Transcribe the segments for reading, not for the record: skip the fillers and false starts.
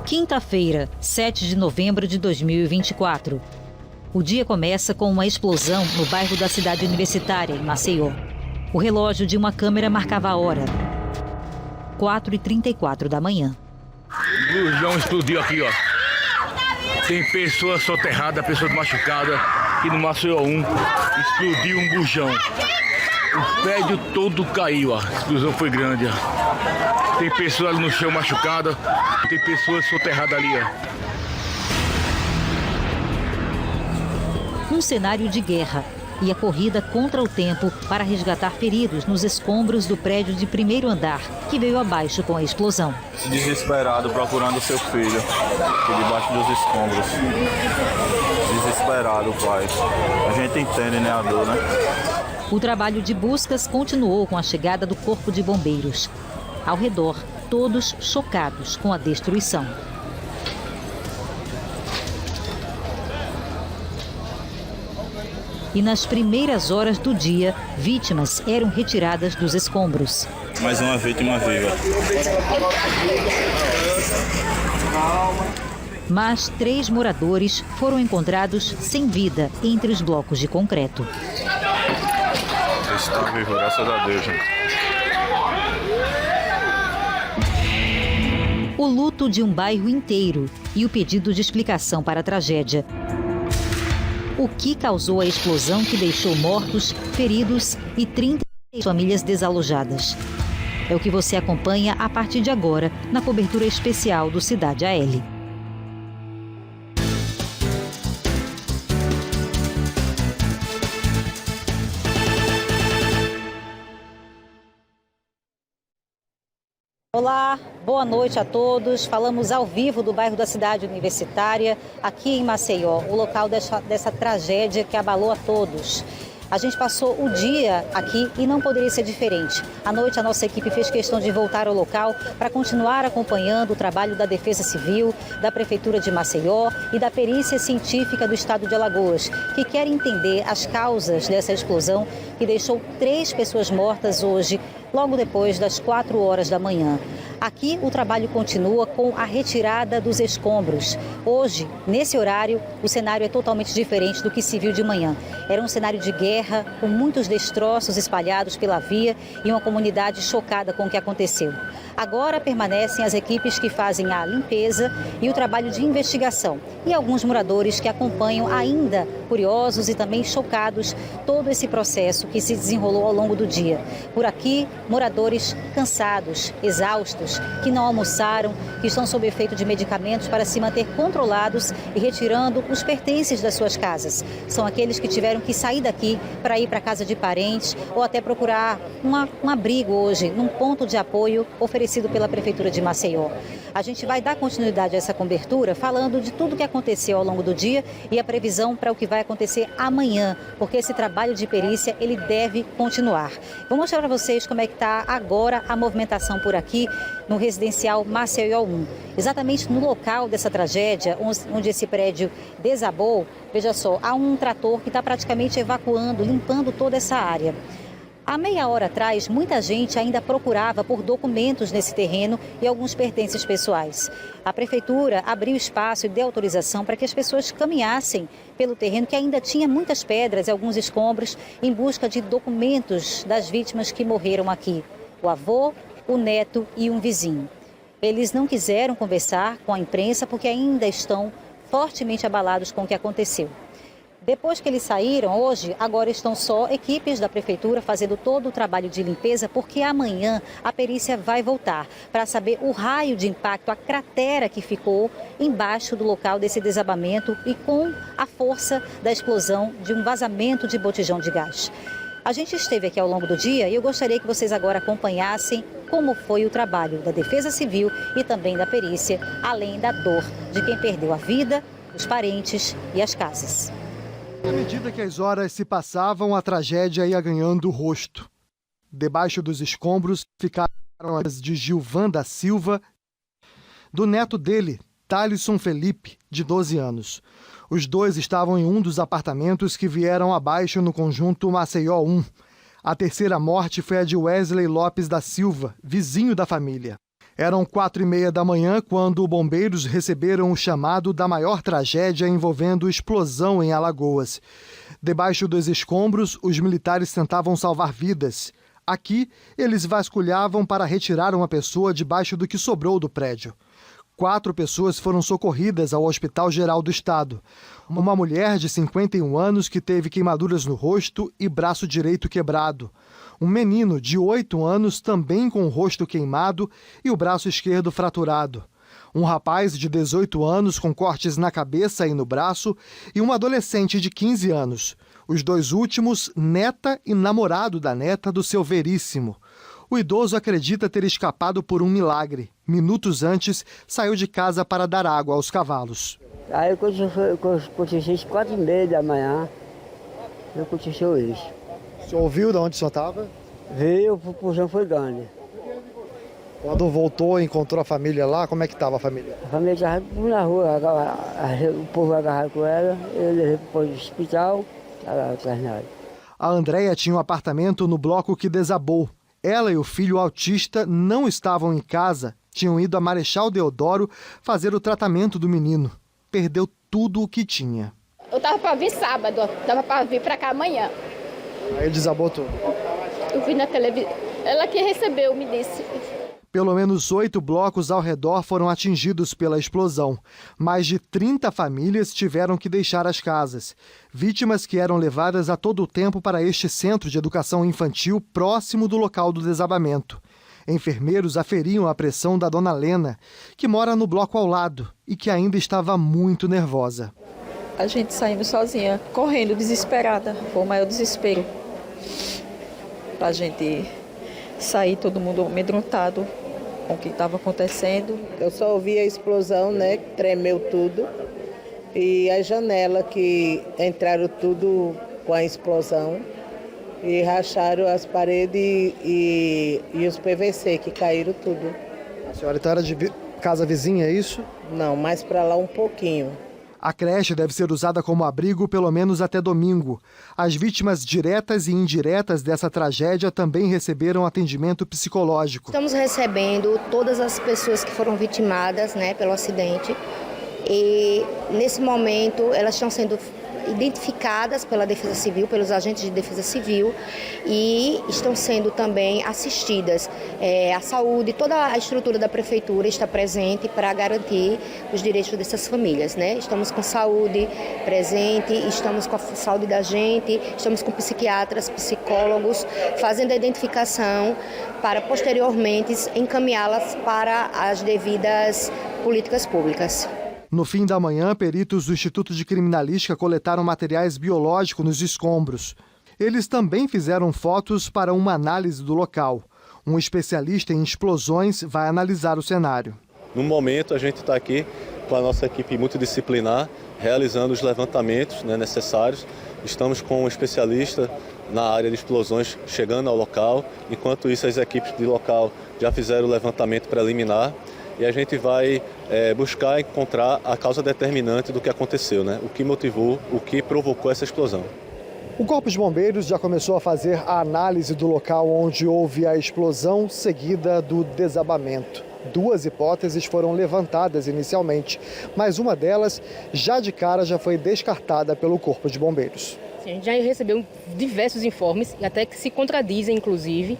Quinta-feira, 7 de novembro de 2024. O dia começa com uma explosão no bairro da cidade universitária, em Maceió. O relógio de uma câmera marcava a hora. 4h34 da manhã. O bujão explodiu aqui, ó. Tem pessoas soterradas, pessoas machucadas. Aqui no Maceió 1, explodiu um bujão. O prédio todo caiu, ó. A explosão foi grande, ó. Tem pessoas ali no chão machucadas. Tem pessoas soterradas ali, ó. Um cenário de guerra e a corrida contra o tempo para resgatar feridos nos escombros do prédio de primeiro andar, que veio abaixo com a explosão. Desesperado procurando seu filho, aqui debaixo dos escombros. Desesperado, pai. A gente entende, né, a dor, né? O trabalho de buscas continuou com a chegada do Corpo de Bombeiros. Ao redor, todos chocados com a destruição. E nas primeiras horas do dia, vítimas eram retiradas dos escombros. Mais uma vítima viva. Mas 3 moradores foram encontrados sem vida entre os blocos de concreto. Está vivo, graças a Deus, gente. O luto de um bairro inteiro e o pedido de explicação para a tragédia. O que causou a explosão que deixou mortos, feridos e 30 famílias desalojadas? É o que você acompanha a partir de agora na cobertura especial do Cidade AL. Olá, boa noite a todos. Falamos ao vivo do bairro da cidade universitária, aqui em Maceió, o local dessa tragédia que abalou a todos. A gente passou o dia aqui e não poderia ser diferente. À noite, a nossa equipe fez questão de voltar ao local para continuar acompanhando o trabalho da Defesa Civil, da Prefeitura de Maceió e da Perícia Científica do Estado de Alagoas, que quer entender as causas dessa explosão que deixou 3 pessoas mortas hoje, logo depois das 4 horas da manhã. Aqui o trabalho continua com a retirada dos escombros. Hoje, nesse horário, o cenário é totalmente diferente do que se viu de manhã. Era um cenário de guerra, com muitos destroços espalhados pela via e uma comunidade chocada com o que aconteceu. Agora permanecem as equipes que fazem a limpeza e o trabalho de investigação. E alguns moradores que acompanham ainda curiosos e também chocados todo esse processo que se desenrolou ao longo do dia. Por aqui, moradores cansados, exaustos, que não almoçaram, que estão sob efeito de medicamentos para se manter controlados e retirando os pertences das suas casas. São aqueles que tiveram que sair daqui para ir para a casa de parentes ou até procurar um abrigo hoje, num ponto de apoio oferecido pela Prefeitura de Maceió. A gente vai dar continuidade a essa cobertura falando de tudo que aconteceu ao longo do dia e a previsão para o que vai acontecer amanhã, porque esse trabalho de perícia ele deve continuar. Vou mostrar para vocês como é que está agora a movimentação por aqui no residencial Maceió 1. Exatamente no local dessa tragédia, onde esse prédio desabou, veja só, há um trator que está praticamente evacuando, limpando toda essa área. Há meia hora atrás, muita gente ainda procurava por documentos nesse terreno e alguns pertences pessoais. A Prefeitura abriu espaço e deu autorização para que as pessoas caminhassem pelo terreno, que ainda tinha muitas pedras e alguns escombros, em busca de documentos das vítimas que morreram aqui. O avô, o neto e um vizinho. Eles não quiseram conversar com a imprensa porque ainda estão fortemente abalados com o que aconteceu. Depois que eles saíram, hoje, agora estão só equipes da Prefeitura fazendo todo o trabalho de limpeza, porque amanhã a perícia vai voltar para saber o raio de impacto, a cratera que ficou embaixo do local desse desabamento e com a força da explosão de um vazamento de botijão de gás. A gente esteve aqui ao longo do dia e eu gostaria que vocês agora acompanhassem como foi o trabalho da Defesa Civil e também da perícia, além da dor de quem perdeu a vida, os parentes e as casas. À medida que as horas se passavam, a tragédia ia ganhando rosto. Debaixo dos escombros ficaram as de Gilvan da Silva, do neto dele, Thalisson Felipe, de 12 anos. Os dois estavam em um dos apartamentos que vieram abaixo no conjunto Maceió 1. A terceira morte foi a de Wesley Lopes da Silva, vizinho da família. Eram 4h30 da manhã quando bombeiros receberam o chamado da maior tragédia envolvendo explosão em Alagoas. Debaixo dos escombros, os militares tentavam salvar vidas. Aqui, eles vasculhavam para retirar uma pessoa debaixo do que sobrou do prédio. 4 pessoas foram socorridas ao Hospital Geral do Estado. Uma mulher de 51 anos que teve queimaduras no rosto e braço direito quebrado. Um menino de 8 anos também com o rosto queimado e o braço esquerdo fraturado. Um rapaz de 18 anos com cortes na cabeça e no braço e um adolescente de 15 anos. Os 2 últimos, neta e namorado da neta do seu Veríssimo. O idoso acredita ter escapado por um milagre. Minutos antes, saiu de casa para dar água aos cavalos. Aí eu cochichei às 4h30 da manhã, eu cochichei hoje. O senhor ouviu de onde o senhor estava? Veio, o puxão foi grande. Quando voltou e encontrou a família lá, como é que estava a família? A família estava na rua, o povo agarrado com ela, eu levei para o hospital, estava internado. A Andréia tinha um apartamento no bloco que desabou. Ela e o filho autista não estavam em casa, tinham ido a Marechal Deodoro fazer o tratamento do menino. Perdeu tudo o que tinha. Eu estava para vir sábado, estava para vir para cá amanhã. Aí desabou tudo. Eu vi na televisão, ela que recebeu me disse. Pelo menos 8 blocos ao redor foram atingidos pela explosão. Mais de 30 famílias tiveram que deixar as casas. Vítimas que eram levadas a todo o tempo para este centro de educação infantil próximo do local do desabamento. Enfermeiros aferiam a pressão da dona Lena, que mora no bloco ao lado e que ainda estava muito nervosa. A gente saindo sozinha, correndo, desesperada. Foi o maior desespero. Pra gente sair todo mundo amedrontado com o que estava acontecendo. Eu só ouvi a explosão, né? Tremeu tudo. E a janela que entraram tudo com a explosão e racharam as paredes e os PVC que caíram tudo. A senhora então era de casa vizinha, é isso? Não, mais para lá um pouquinho. A creche deve ser usada como abrigo pelo menos até domingo. As vítimas diretas e indiretas dessa tragédia também receberam atendimento psicológico. Estamos recebendo todas as pessoas que foram vitimadas, pelo acidente. E nesse momento elas estão sendo identificadas pela Defesa Civil, pelos agentes de Defesa Civil, e estão sendo também assistidas. A saúde, toda a estrutura da Prefeitura está presente para garantir os direitos dessas famílias. Estamos com saúde presente, estamos com a saúde da gente, estamos com psiquiatras, psicólogos, fazendo a identificação para posteriormente encaminhá-las para as devidas políticas públicas. No fim da manhã, peritos do Instituto de Criminalística coletaram materiais biológicos nos escombros. Eles também fizeram fotos para uma análise do local. Um especialista em explosões vai analisar o cenário. No momento, a gente está aqui com a nossa equipe multidisciplinar, realizando os levantamentos necessários. Estamos com um especialista na área de explosões chegando ao local. Enquanto isso, as equipes de local já fizeram o levantamento preliminar. E a gente vai buscar encontrar a causa determinante do que aconteceu, o que motivou, o que provocou essa explosão. O Corpo de Bombeiros já começou a fazer a análise do local onde houve a explosão seguida do desabamento. 2 hipóteses foram levantadas inicialmente, mas uma delas, já de cara, já foi descartada pelo Corpo de Bombeiros. A gente já recebeu diversos informes, e até que se contradizem, inclusive.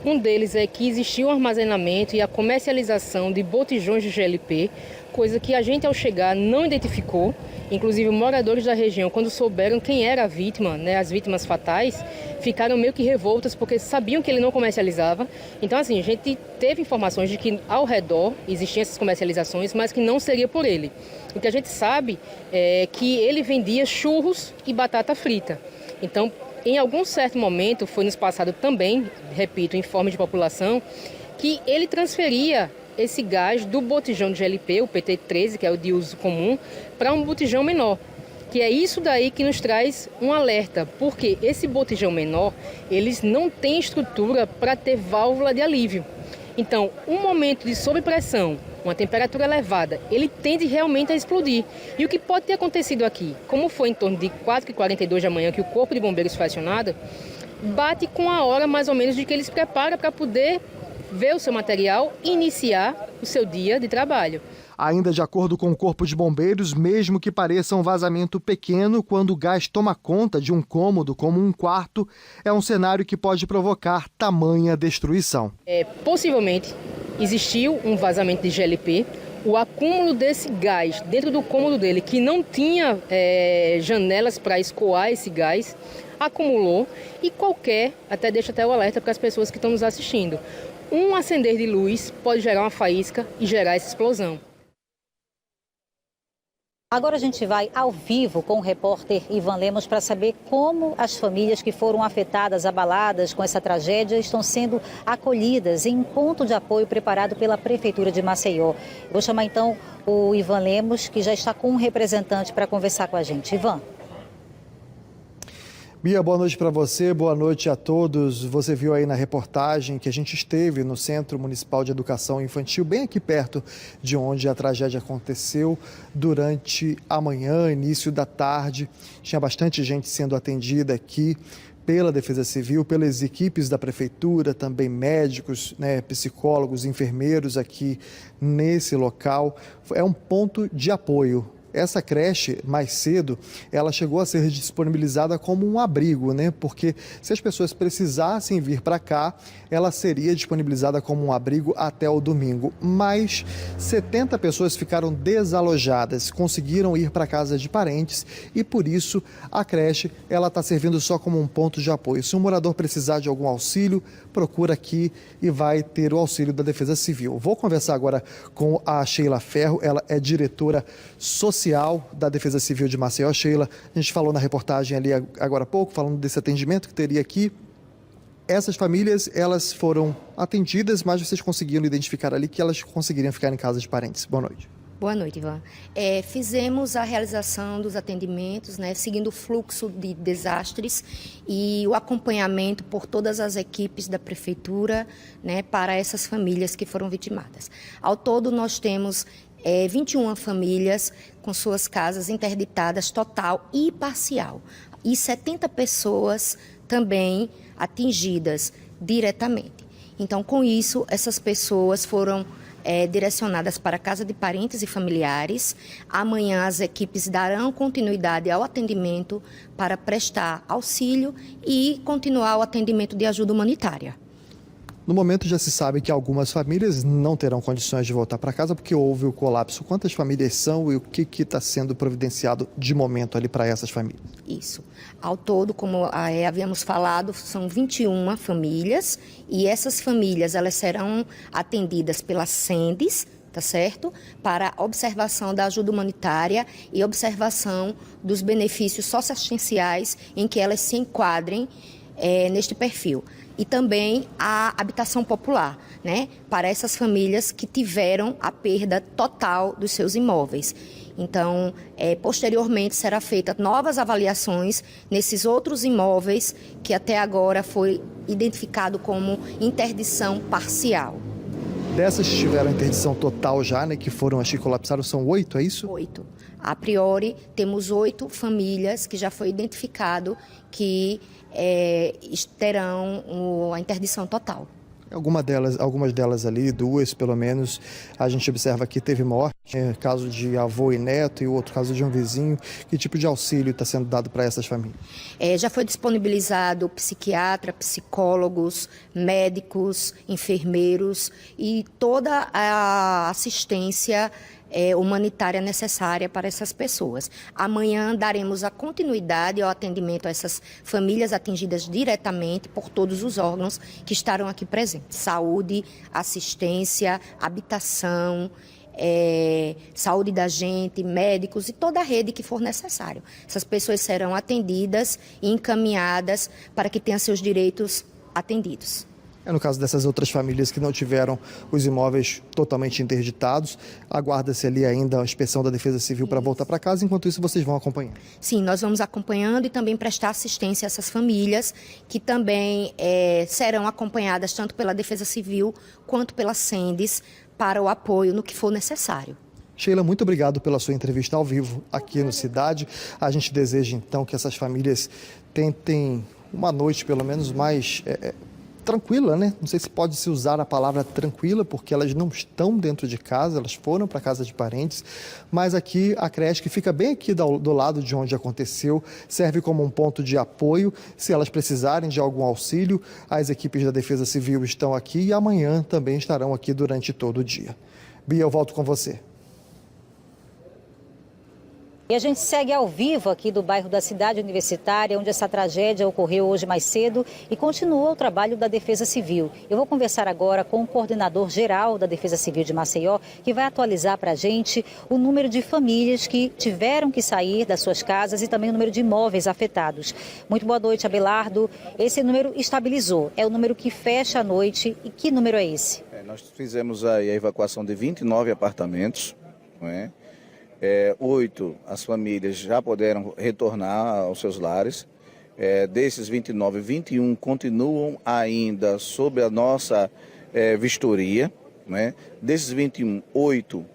Um deles é que existiu um armazenamento e a comercialização de botijões de GLP, coisa que a gente, ao chegar, não identificou. Inclusive, moradores da região, quando souberam quem era a vítima, as vítimas fatais, ficaram meio que revoltas porque sabiam que ele não comercializava. Então, assim, a gente teve informações de que ao redor existiam essas comercializações, mas que não seria por ele. O que a gente sabe é que ele vendia churros e batata frita. Então, em algum certo momento, foi nos passado também, repito, informe de população, que ele transferia esse gás do botijão de GLP, o PT13, que é o de uso comum, para um botijão menor. Que é isso daí que nos traz um alerta, porque esse botijão menor, eles não têm estrutura para ter válvula de alívio. Então, um momento de sobrepressão, uma temperatura elevada, ele tende realmente a explodir. E o que pode ter acontecido aqui, como foi em torno de 4h42 da manhã que o Corpo de Bombeiros foi acionado, bate com a hora mais ou menos de que eles preparam para poder ver o seu material e iniciar o seu dia de trabalho. Ainda de acordo com o Corpo de Bombeiros, mesmo que pareça um vazamento pequeno, quando o gás toma conta de um cômodo como um quarto, é um cenário que pode provocar tamanha destruição. Possivelmente existiu um vazamento de GLP, o acúmulo desse gás dentro do cômodo dele, que não tinha janelas para escoar esse gás, acumulou e deixa até o alerta para as pessoas que estão nos assistindo. Um acender de luz pode gerar uma faísca e gerar essa explosão. Agora a gente vai ao vivo com o repórter Ivan Lemos para saber como as famílias que foram afetadas, abaladas com essa tragédia, estão sendo acolhidas em um ponto de apoio preparado pela Prefeitura de Maceió. Vou chamar então o Ivan Lemos, que já está com um representante para conversar com a gente. Ivan. Bia, boa noite para você, boa noite a todos. Você viu aí na reportagem que a gente esteve no Centro Municipal de Educação Infantil, bem aqui perto de onde a tragédia aconteceu, durante a manhã, início da tarde. Tinha bastante gente sendo atendida aqui pela Defesa Civil, pelas equipes da Prefeitura, também médicos, psicólogos, enfermeiros aqui nesse local. É um ponto de apoio. Essa creche, mais cedo, ela chegou a ser disponibilizada como um abrigo, porque se as pessoas precisassem vir para cá, ela seria disponibilizada como um abrigo até o domingo. Mas 70 pessoas ficaram desalojadas, conseguiram ir para casa de parentes e, por isso, a creche está servindo só como um ponto de apoio. Se um morador precisar de algum auxílio, procura aqui e vai ter o auxílio da Defesa Civil. Vou conversar agora com a Sheila Ferro, ela é diretora social da Defesa Civil de Maceió. Sheila, a gente falou na reportagem ali agora há pouco, falando desse atendimento que teria aqui. Essas famílias, elas foram atendidas, mas vocês conseguiram identificar ali que elas conseguiriam ficar em casa de parentes. Boa noite. Boa noite, Ivan. Fizemos a realização dos atendimentos, seguindo o fluxo de desastres e o acompanhamento por todas as equipes da Prefeitura, para essas famílias que foram vitimadas. Ao todo, nós temos 21 famílias com suas casas interditadas total e parcial. E 70 pessoas também atingidas diretamente. Então, com isso, essas pessoas foram direcionadas para a casa de parentes e familiares. Amanhã as equipes darão continuidade ao atendimento para prestar auxílio e continuar o atendimento de ajuda humanitária. No momento já se sabe que algumas famílias não terão condições de voltar para casa porque houve o colapso. Quantas famílias são e o que está sendo providenciado de momento ali para essas famílias? Isso. Ao todo, como havíamos falado, são 21 famílias e essas famílias elas serão atendidas pelas SENDES, tá certo? Para observação da ajuda humanitária e observação dos benefícios socioassistenciais em que elas se enquadrem neste perfil. E também a habitação popular, para essas famílias que tiveram a perda total dos seus imóveis. Então, posteriormente será feita novas avaliações nesses outros imóveis que até agora foi identificado como interdição parcial. Dessas que tiveram interdição total já, que foram as que colapsaram, são 8, é isso? 8. A priori, temos 8 famílias que já foi identificado que terão a interdição total. Algumas delas ali, 2 pelo menos, a gente observa que teve morte, caso de avô e neto e o outro caso de um vizinho. Que tipo de auxílio está sendo dado para essas famílias? Já foi disponibilizado psiquiatra, psicólogos, médicos, enfermeiros e toda a assistência humanitária necessária para essas pessoas. Amanhã daremos a continuidade ao atendimento a essas famílias atingidas diretamente por todos os órgãos que estarão aqui presentes. Saúde, assistência, habitação, saúde da gente, médicos e toda a rede que for necessário. Essas pessoas serão atendidas e encaminhadas para que tenham seus direitos atendidos. No caso dessas outras famílias que não tiveram os imóveis totalmente interditados, aguarda-se ali ainda a inspeção da Defesa Civil para voltar para casa, enquanto isso vocês vão acompanhando? Sim, nós vamos acompanhando e também prestar assistência a essas famílias, que também serão acompanhadas tanto pela Defesa Civil quanto pela SENDES para o apoio no que for necessário. Sheila, muito obrigado pela sua entrevista ao vivo aqui no Cidade. A gente deseja então que essas famílias tentem uma noite pelo menos mais tranquila, né? Não sei se pode se usar a palavra tranquila, porque elas não estão dentro de casa, elas foram para casa de parentes, mas aqui a creche, que fica bem aqui do lado de onde aconteceu, serve como um ponto de apoio. Se elas precisarem de algum auxílio, as equipes da Defesa Civil estão aqui e amanhã também estarão aqui durante todo o dia. Bia, eu volto com você. E a gente segue ao vivo aqui do bairro da Cidade Universitária, onde essa tragédia ocorreu hoje mais cedo, e continua o trabalho da Defesa Civil. Eu vou conversar agora com o coordenador geral da Defesa Civil de Maceió, que vai atualizar para a gente o número de famílias que tiveram que sair das suas casas e também o número de imóveis afetados. Muito boa noite, Abelardo. Esse número estabilizou, é o número que fecha a noite. E que número é esse? Nós fizemos aí a evacuação de 29 apartamentos, não é? 8, as famílias já puderam retornar aos seus lares. Desses 29, 21 continuam ainda sob a nossa vistoria, né? Desses 21, 8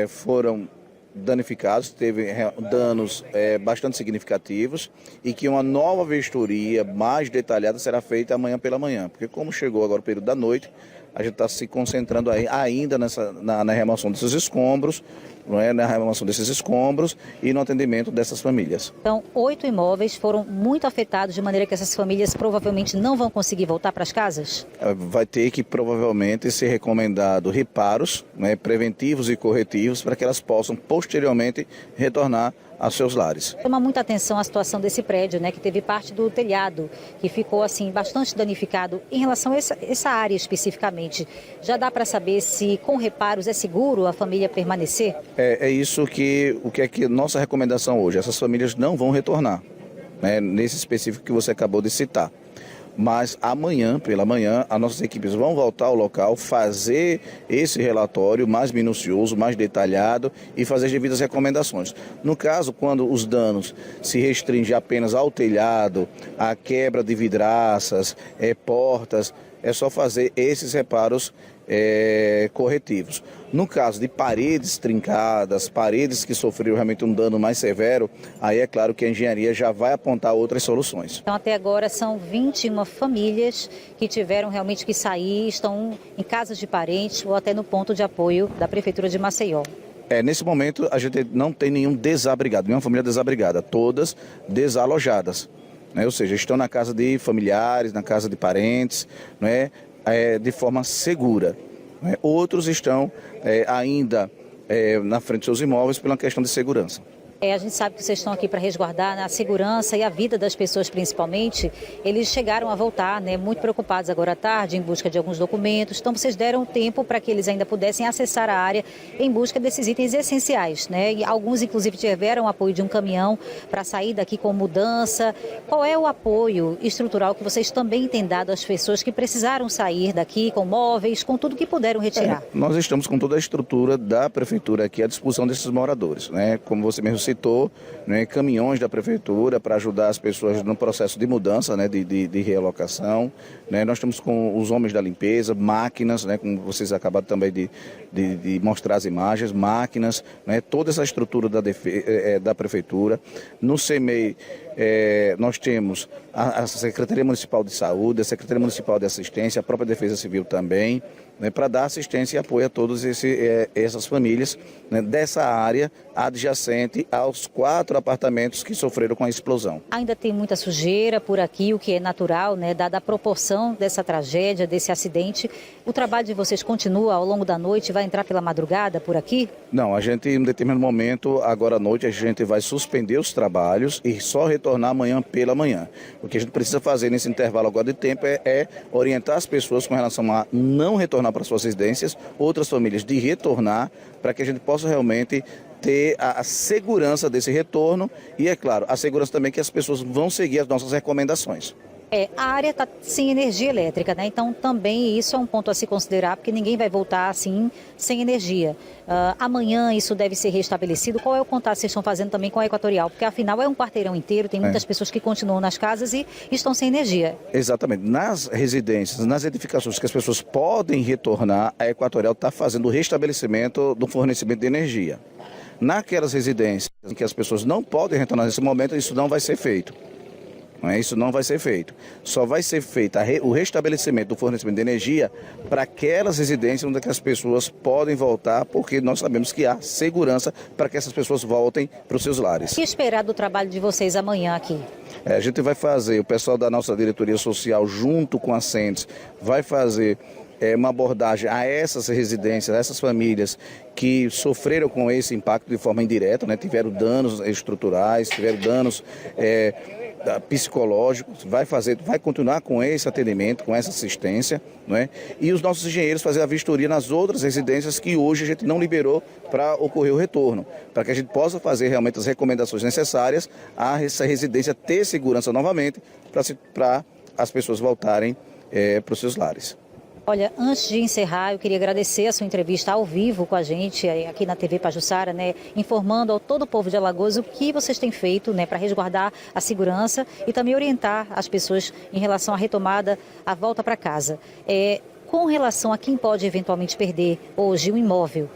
foram danificados, teve danos bastante significativos, e que uma nova vistoria mais detalhada será feita amanhã pela manhã, porque como chegou agora o período da noite, a gente está se concentrando aí ainda na remoção desses escombros, não é? Na remoção desses escombros e no atendimento dessas famílias. Então, 8 imóveis foram muito afetados, de maneira que essas famílias provavelmente não vão conseguir voltar para as casas? Vai ter que provavelmente ser recomendado reparos, né, preventivos e corretivos, para que elas possam posteriormente retornar aos seus lares. Chama muita atenção a situação desse prédio, né, que teve parte do telhado, que ficou assim bastante danificado. Em relação a essa área especificamente, já dá para saber se com reparos é seguro a família permanecer? É isso que nossa recomendação hoje. Essas famílias não vão retornar, né, nesse específico que você acabou de citar. Mas amanhã, pela manhã, as nossas equipes vão voltar ao local, fazer esse relatório mais minucioso, mais detalhado e fazer as devidas recomendações. No caso, quando os danos se restringem apenas ao telhado, à quebra de vidraças, portas, é só fazer esses reparos corretivos. No caso de paredes trincadas, paredes que sofreram realmente um dano mais severo, aí é claro que a engenharia já vai apontar outras soluções. Então, até agora são 21 famílias que tiveram realmente que sair, estão em casas de parentes ou até no ponto de apoio da Prefeitura de Maceió. Nesse momento a gente não tem nenhum desabrigado, nenhuma família desabrigada, todas desalojadas, né? Ou seja, estão na casa de familiares, na casa de parentes, né? De forma segura. Né? Outros estão ainda na frente dos seus imóveis pela questão de segurança. A gente sabe que vocês estão aqui para resguardar a segurança e a vida das pessoas principalmente. Eles chegaram a voltar, né, muito preocupados agora à tarde em busca de alguns documentos. Então vocês deram tempo para que eles ainda pudessem acessar a área em busca desses itens essenciais, né? E alguns inclusive tiveram o apoio de um caminhão para sair daqui com mudança. Qual é o apoio estrutural que vocês também têm dado às pessoas que precisaram sair daqui com móveis, com tudo que puderam retirar? Nós estamos com toda a estrutura da Prefeitura aqui à disposição desses moradores, né? Como você mesmo citou, né, caminhões da Prefeitura para ajudar as pessoas no processo de mudança, né, de realocação. Né? Nós estamos com os homens da limpeza, máquinas, né, como vocês acabaram também de mostrar as imagens, máquinas, né, toda essa estrutura da Prefeitura. No CEMEI, nós temos a Secretaria Municipal de Saúde, a Secretaria Municipal de Assistência, a própria Defesa Civil também, né, para dar assistência e apoio a todas essas famílias, né, dessa área adjacente aos 4 apartamentos que sofreram com a explosão. Ainda tem muita sujeira por aqui, o que é natural, né, dada a proporção dessa tragédia, desse acidente. O trabalho de vocês continua ao longo da noite, vai entrar pela madrugada por aqui? Não, a gente em um determinado momento, agora à noite, a gente vai suspender os trabalhos e só retornar amanhã pela manhã. O que a gente precisa fazer nesse intervalo agora de tempo é orientar as pessoas com relação a não retornar para suas residências, outras famílias de retornar, para que a gente possa realmente ter a segurança desse retorno e, é claro, a segurança também que as pessoas vão seguir as nossas recomendações. A área está sem energia elétrica, né? Então também isso é um ponto a se considerar, porque ninguém vai voltar assim sem energia. Amanhã isso deve ser restabelecido. Qual é o contato que vocês estão fazendo também com a Equatorial? Porque afinal é um quarteirão inteiro, tem muitas pessoas que continuam nas casas e estão sem energia. Exatamente. Nas residências, nas edificações que as pessoas podem retornar, a Equatorial está fazendo o restabelecimento do fornecimento de energia. Naquelas residências em que as pessoas não podem retornar nesse momento, isso não vai ser feito. Isso não vai ser feito. Só vai ser feito o restabelecimento do fornecimento de energia para aquelas residências onde as pessoas podem voltar, porque nós sabemos que há segurança para que essas pessoas voltem para os seus lares. O que esperar do trabalho de vocês amanhã aqui? A gente vai fazer, o pessoal da nossa diretoria social, junto com a CENTES, vai fazer uma abordagem a essas residências, a essas famílias que sofreram com esse impacto de forma indireta, né? Tiveram danos estruturais, tiveram danos psicológicos, vai continuar com esse atendimento, com essa assistência, não é? E os nossos engenheiros fazer a vistoria nas outras residências que hoje a gente não liberou para ocorrer o retorno, para que a gente possa fazer realmente as recomendações necessárias a essa residência ter segurança novamente para as pessoas voltarem para os seus lares. Olha, antes de encerrar, eu queria agradecer a sua entrevista ao vivo com a gente aqui na TV Pajuçara, né, informando ao todo o povo de Alagoas o que vocês têm feito, né, para resguardar a segurança e também orientar as pessoas em relação à retomada, à volta para casa. Com relação a quem pode eventualmente perder hoje um imóvel,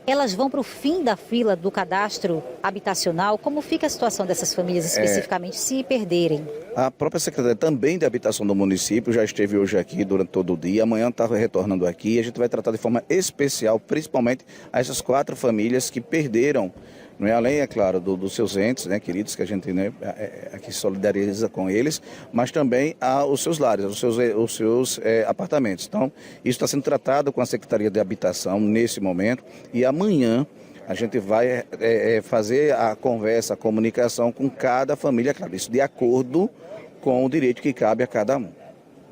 elas vão para o fim da fila do cadastro habitacional? Como fica a situação dessas famílias especificamente se perderem? A própria Secretaria também de Habitação do município já esteve hoje aqui durante todo o dia, amanhã está retornando aqui e a gente vai tratar de forma especial, principalmente a essas 4 famílias que perderam, não é, além, é claro, dos seus entes, né, queridos, que a gente, né, aqui solidariza com eles, mas também os seus lares, os seus apartamentos. Então, isso está sendo tratado com a Secretaria de Habitação nesse momento e amanhã a gente vai fazer a conversa, a comunicação com cada família, claro, isso de acordo com o direito que cabe a cada um.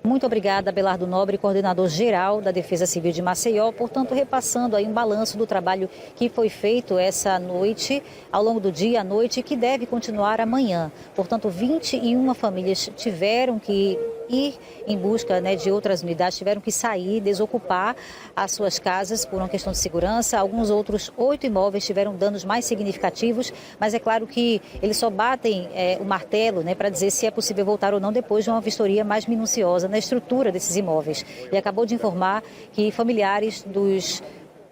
Muito obrigada, Abelardo Nobre, coordenador-geral da Defesa Civil de Maceió, portanto, repassando aí um balanço do trabalho que foi feito essa noite, ao longo do dia, à noite, e que deve continuar amanhã. Portanto, 21 famílias tiveram que ir em busca, né, de outras unidades, tiveram que sair, desocupar as suas casas por uma questão de segurança. Alguns outros 8 imóveis tiveram danos mais significativos, mas é claro que eles só batem o martelo, né, para dizer se é possível voltar ou não depois de uma vistoria mais minuciosa na estrutura desses imóveis. Ele acabou de informar que familiares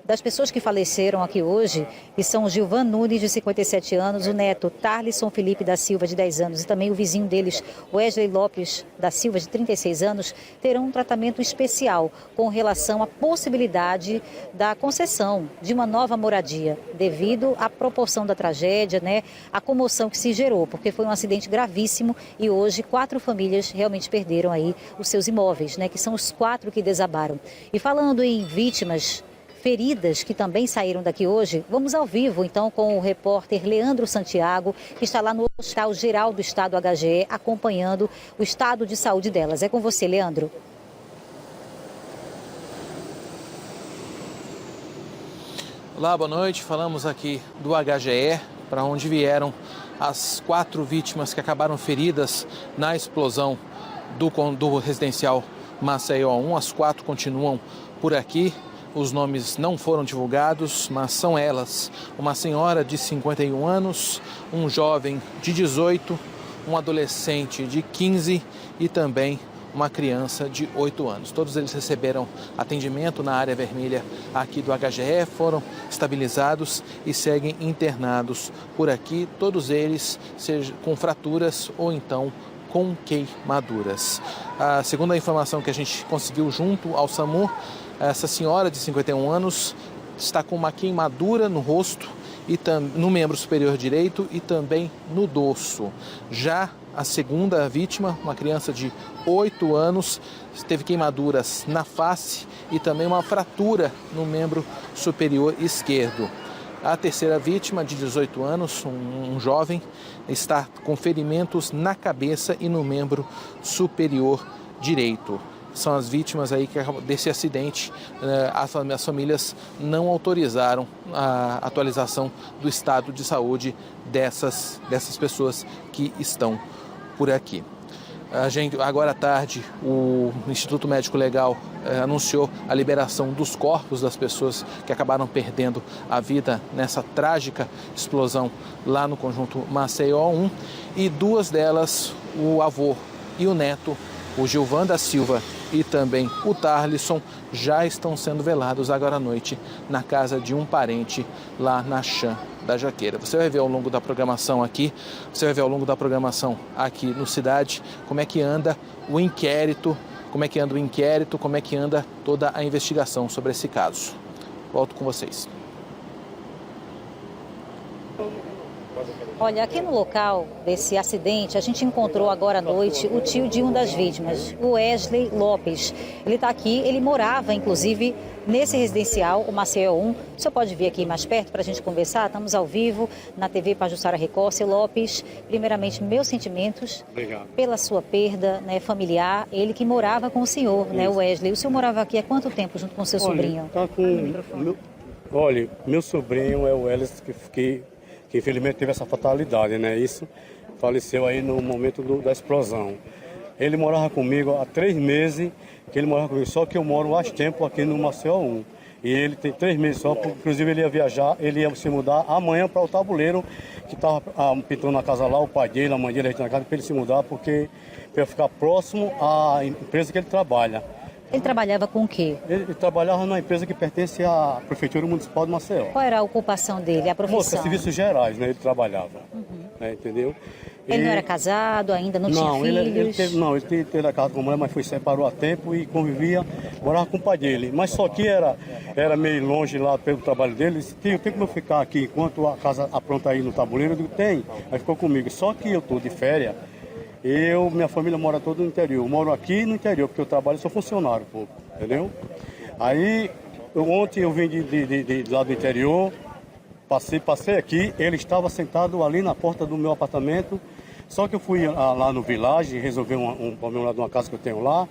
das pessoas que faleceram aqui hoje, que são o Gilvan Nunes, de 57 anos, o neto Tarlisson Felipe da Silva, de 10 anos, e também o vizinho deles, Wesley Lopes da Silva, de 36 anos, terão um tratamento especial com relação à possibilidade da concessão de uma nova moradia, devido à proporção da tragédia, né, a comoção que se gerou, porque foi um acidente gravíssimo e hoje 4 famílias realmente perderam aí os seus imóveis, né, que são os 4 que desabaram. E falando em vítimas feridas que também saíram daqui hoje, vamos ao vivo então com o repórter Leandro Santiago, que está lá no Hospital Geral do Estado HGE, acompanhando o estado de saúde delas. É com você, Leandro. Olá, boa noite. Falamos aqui do HGE, para onde vieram as 4 vítimas que acabaram feridas na explosão do residencial Maceió 1. As 4 continuam por aqui. Os nomes não foram divulgados, mas são elas: uma senhora de 51 anos, um jovem de 18, um adolescente de 15 e também uma criança de 8 anos. Todos eles receberam atendimento na área vermelha aqui do HGE, foram estabilizados e seguem internados por aqui, todos eles com fraturas ou então com queimaduras. Segundo a informação que a gente conseguiu junto ao SAMU, essa senhora de 51 anos está com uma queimadura no rosto e no membro superior direito e também no dorso. Já a segunda vítima, uma criança de 8 anos, teve queimaduras na face e também uma fratura no membro superior esquerdo. A terceira vítima, de 18 anos, um jovem, está com ferimentos na cabeça e no membro superior direito. São as vítimas aí desse acidente. As famílias não autorizaram a atualização do estado de saúde dessas pessoas que estão por aqui. Agora à tarde, o Instituto Médico Legal anunciou a liberação dos corpos das pessoas que acabaram perdendo a vida nessa trágica explosão lá no conjunto Maceió 1. E 2 delas, o avô e o neto, o Gilvan da Silva e também o Tarlisson, já estão sendo velados agora à noite na casa de um parente lá na Chã da Jaqueira. Você vai ver ao longo da programação aqui, no Cidade, como é que anda o inquérito, como é que anda toda a investigação sobre esse caso. Volto com vocês. Olha, aqui no local desse acidente, a gente encontrou agora à noite o tio de uma das vítimas, o Wesley Lopes. Ele está aqui, ele morava, inclusive, nesse residencial, o Maceió 1. O senhor pode vir aqui mais perto para a gente conversar? Estamos ao vivo na TV Pajuçara Record. Seu Lopes, primeiramente, meus sentimentos pela sua perda, né, familiar. Ele que morava com o senhor, né, o Wesley. O senhor morava aqui há quanto tempo junto com seu sobrinho? Meu sobrinho é o Wesley, que infelizmente teve essa fatalidade, né? Isso faleceu aí no momento da explosão. Ele morava comigo há 3 meses, só que eu moro mais tempo aqui no Maceió 1. E ele tem 3 meses só, inclusive ele ia viajar, ele ia se mudar amanhã para o Tabuleiro, que estava pintando na casa lá, o pai dele, a mãe dele, na casa, para ele se mudar, porque para ficar próximo à empresa que ele trabalha. Ele trabalhava com o quê? Ele trabalhava numa empresa que pertence à Prefeitura Municipal de Maceió. Qual era a ocupação dele, a profissão? Serviços gerais, né? Ele trabalhava, entendeu? Ele não era casado ainda, não tinha filhos? Ele teve a casa com a mulher, mas separou a tempo e convivia, morava com o pai dele. Mas só que era meio longe lá pelo trabalho dele. Ele disse, tio, tem como eu ficar aqui enquanto a casa apronta aí no Tabuleiro? Eu digo, tem. Aí ficou comigo. Só que eu estou de férias. Minha família mora toda no interior. Eu moro aqui no interior, porque eu trabalho, sou funcionário, pô, entendeu? Aí, ontem eu vim de lá do interior, passei aqui, ele estava sentado ali na porta do meu apartamento, só que eu fui lá no Village, resolver um problema lá de uma casa que eu tenho lá,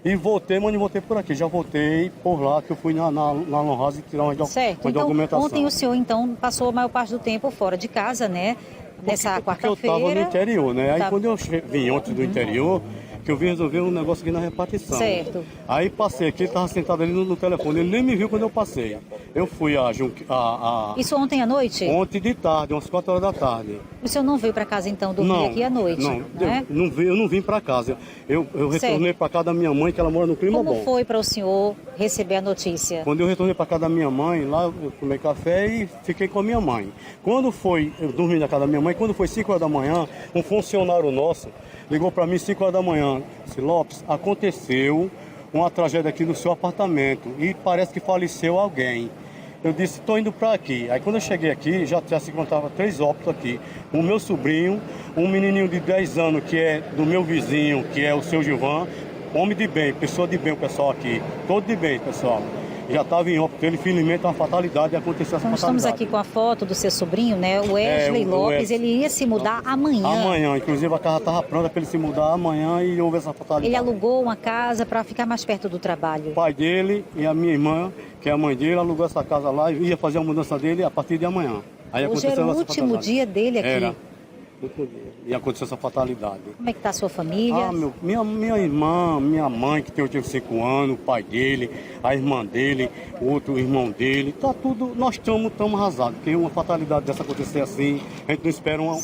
e voltei, mas não voltei por aqui, já voltei por lá, que eu fui na Lan House tirar uma documentação. Ontem o senhor, então, passou a maior parte do tempo fora de casa, né? Nessa quarta-feira. Porque eu estava no interior, né? Aí quando eu vim ontem do interior, que eu vim resolver um negócio aqui na repartição. Certo. Aí passei aqui, ele estava sentado ali no telefone, ele nem me viu quando eu passei. Eu fui Isso ontem à noite? Ontem de tarde, umas 4 horas da tarde. O senhor não veio para casa então dormir aqui à noite? Não, né? eu não vim para casa. Eu retornei para casa da minha mãe, que ela mora no Clima Bom. Como foi para o senhor receber a notícia? Quando eu retornei para casa da minha mãe, lá eu tomei café e fiquei com a minha mãe. Eu dormi na casa da minha mãe, quando foi 5 horas da manhã, um funcionário nosso ligou para mim 5 horas da manhã. Disse, Lopes, aconteceu uma tragédia aqui no seu apartamento e parece que faleceu alguém. Eu disse, estou indo para aqui. Aí quando eu cheguei aqui, já se contava 3 óbitos aqui. O meu sobrinho, um menininho de 10 anos que é do meu vizinho, que é o seu Gilvan, homem de bem, pessoa de bem o pessoal aqui. Todo de bem, pessoal. Já estava em óbito, infelizmente uma fatalidade aconteceu essa fatalidade. Estamos aqui com a foto do seu sobrinho, né? O Wesley Lopes, ele ia se mudar amanhã. Amanhã, inclusive a casa estava pronta para ele se mudar amanhã e houve essa fatalidade. Ele alugou uma casa para ficar mais perto do trabalho. O pai dele e a minha irmã, que é a mãe dele, alugou essa casa lá e ia fazer a mudança dele a partir de amanhã. Aí hoje era o último dia dele aqui. Era. E aconteceu essa fatalidade. Como é que está a sua família? Minha irmã, minha mãe, que tem 85 anos, o pai dele, a irmã dele, o outro irmão dele, tá tudo, nós estamos arrasados, porque uma fatalidade dessa acontecer assim, a gente não espera a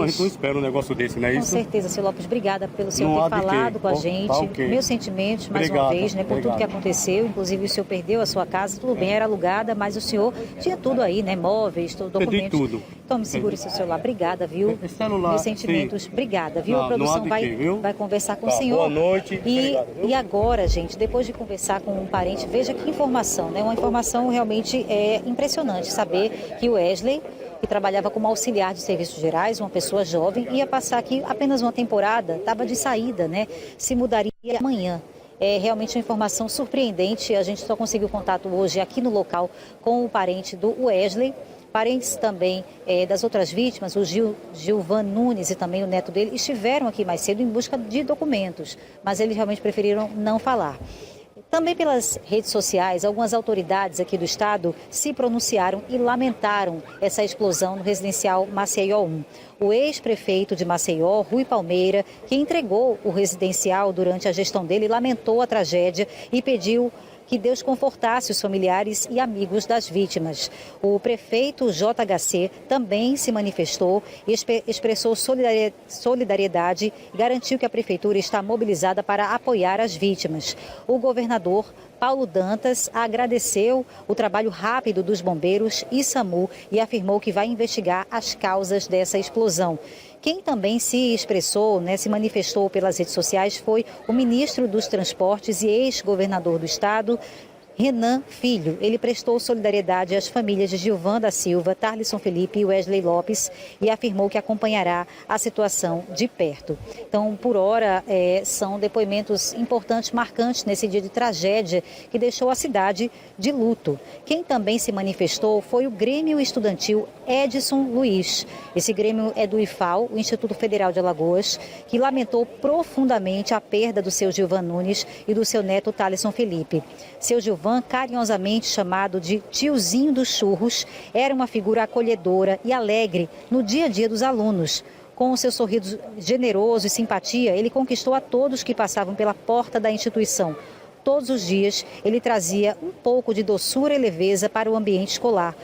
gente não espera um negócio desse, não é isso? Com certeza, seu Lopes, obrigada pelo senhor ter falado com a gente. Meus sentimentos, mais uma vez, né, por tudo que aconteceu, inclusive o senhor perdeu a sua casa, tudo bem, era alugada, mas o senhor tinha tudo aí, né, móveis, documentos. Perdi tudo. Então me segure seu celular, obrigada, viu? Celular, meus sentimentos, obrigada, viu? Não, a produção vai conversar com o senhor. Boa noite. E agora, gente, depois de conversar com um parente, veja que informação, né? Uma informação realmente impressionante, saber que o Wesley, que trabalhava como auxiliar de serviços gerais, uma pessoa jovem, ia passar aqui apenas uma temporada, estava de saída, né? Se mudaria amanhã. É realmente uma informação surpreendente, a gente só conseguiu contato hoje aqui no local com o parente do Wesley. Parentes também das outras vítimas, o Gilvan Nunes e também o neto dele, estiveram aqui mais cedo em busca de documentos, mas eles realmente preferiram não falar. Também pelas redes sociais, algumas autoridades aqui do estado se pronunciaram e lamentaram essa explosão no residencial Maceió 1. O ex-prefeito de Maceió, Rui Palmeira, que entregou o residencial durante a gestão dele, lamentou a tragédia e pediu que Deus confortasse os familiares e amigos das vítimas. O prefeito JHC também se manifestou e expressou solidariedade e garantiu que a prefeitura está mobilizada para apoiar as vítimas. O governador Paulo Dantas agradeceu o trabalho rápido dos bombeiros e SAMU e afirmou que vai investigar as causas dessa explosão. Quem também se expressou, se manifestou pelas redes sociais foi o ministro dos Transportes e ex-governador do estado, Renan Filho. Ele prestou solidariedade às famílias de Gilvan da Silva, Tarlisson Felipe e Wesley Lopes e afirmou que acompanhará a situação de perto. Então, por hora, são depoimentos importantes, marcantes nesse dia de tragédia que deixou a cidade de luto. Quem também se manifestou foi o Grêmio Estudantil Edson Luiz. Esse grêmio é do IFAL, o Instituto Federal de Alagoas, que lamentou profundamente a perda do seu Gilvan Nunes e do seu neto Tarlisson Felipe. Seu Gilvan, carinhosamente chamado de tiozinho dos churros, era uma figura acolhedora e alegre no dia a dia dos alunos. Com o seu sorriso generoso e simpatia, ele conquistou a todos que passavam pela porta da instituição. Todos os dias, ele trazia um pouco de doçura e leveza para o ambiente escolar.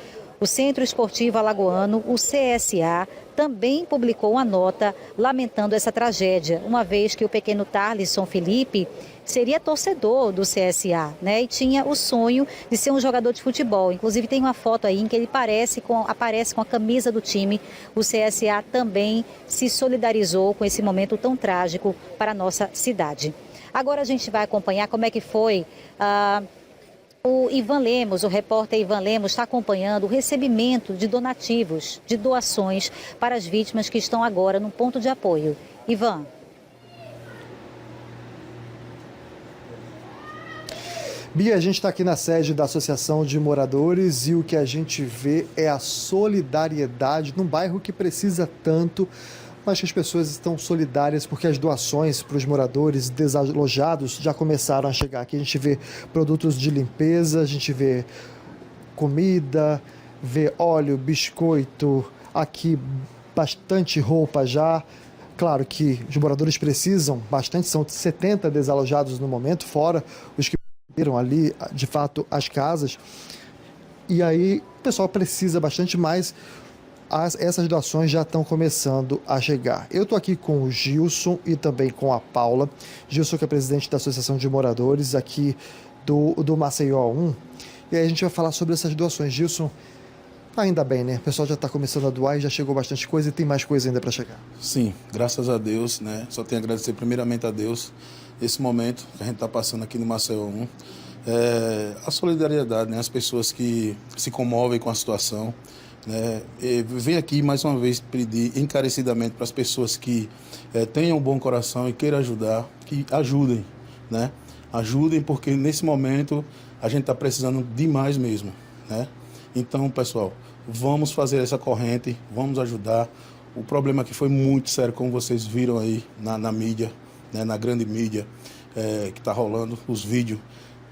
O Centro Esportivo Alagoano, o CSA, também publicou uma nota lamentando essa tragédia, uma vez que o pequeno Tarlisson Felipe seria torcedor do CSA, e tinha o sonho de ser um jogador de futebol. Inclusive tem uma foto aí em que ele aparece com a camisa do time. O CSA também se solidarizou com esse momento tão trágico para a nossa cidade. Agora a gente vai acompanhar como é que foi o Ivan Lemos, o repórter Ivan Lemos, está acompanhando o recebimento de donativos, de doações para as vítimas que estão agora no ponto de apoio. Ivan. Bia, a gente está aqui na sede da Associação de Moradores e o que a gente vê é a solidariedade num bairro que precisa tanto, mas que as pessoas estão solidárias porque as doações para os moradores desalojados já começaram a chegar. Aqui a gente vê produtos de limpeza, a gente vê comida, vê óleo, biscoito, aqui bastante roupa já. Claro que os moradores precisam bastante, são 70 desalojados no momento, fora os que perderam ali, de fato, as casas. E aí o pessoal precisa bastante mais. Essas doações já estão começando a chegar. Eu estou aqui com o Gilson e também com a Paula. Gilson, que é presidente da Associação de Moradores aqui do Maceió 1. E aí a gente vai falar sobre essas doações. Gilson, ainda bem, né? O pessoal já está começando a doar e já chegou bastante coisa e tem mais coisa ainda para chegar. Sim, graças a Deus, né? Só tenho a agradecer primeiramente a Deus esse momento que a gente está passando aqui no Maceió 1. A solidariedade, né? As pessoas que se comovem com a situação. Venho aqui mais uma vez pedir encarecidamente para as pessoas que tenham um bom coração e queiram ajudar, que ajudem, né? Ajudem, porque nesse momento a gente está precisando demais mesmo, né? Então, pessoal, vamos fazer essa corrente, vamos ajudar. O problema aqui foi muito sério, como vocês viram aí na mídia, né? Na grande mídia que está rolando, os vídeos.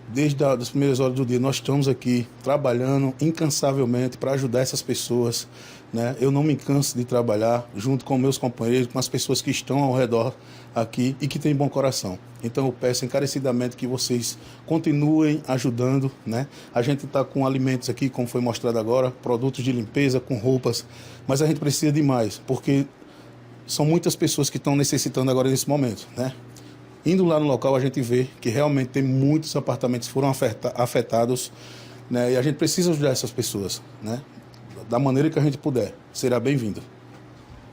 Desde as primeiras horas do dia, nós estamos aqui trabalhando incansavelmente para ajudar essas pessoas, né? Eu não me canso de trabalhar junto com meus companheiros, com as pessoas que estão ao redor aqui e que têm bom coração. Então eu peço encarecidamente que vocês continuem ajudando, né? A gente está com alimentos aqui, como foi mostrado agora, produtos de limpeza, com roupas, mas a gente precisa de mais, porque são muitas pessoas que estão necessitando agora nesse momento, né? Indo lá no local, a gente vê que realmente tem muitos apartamentos que foram afetados, né? E a gente precisa ajudar essas pessoas, né? Da maneira que a gente puder. Será bem-vindo.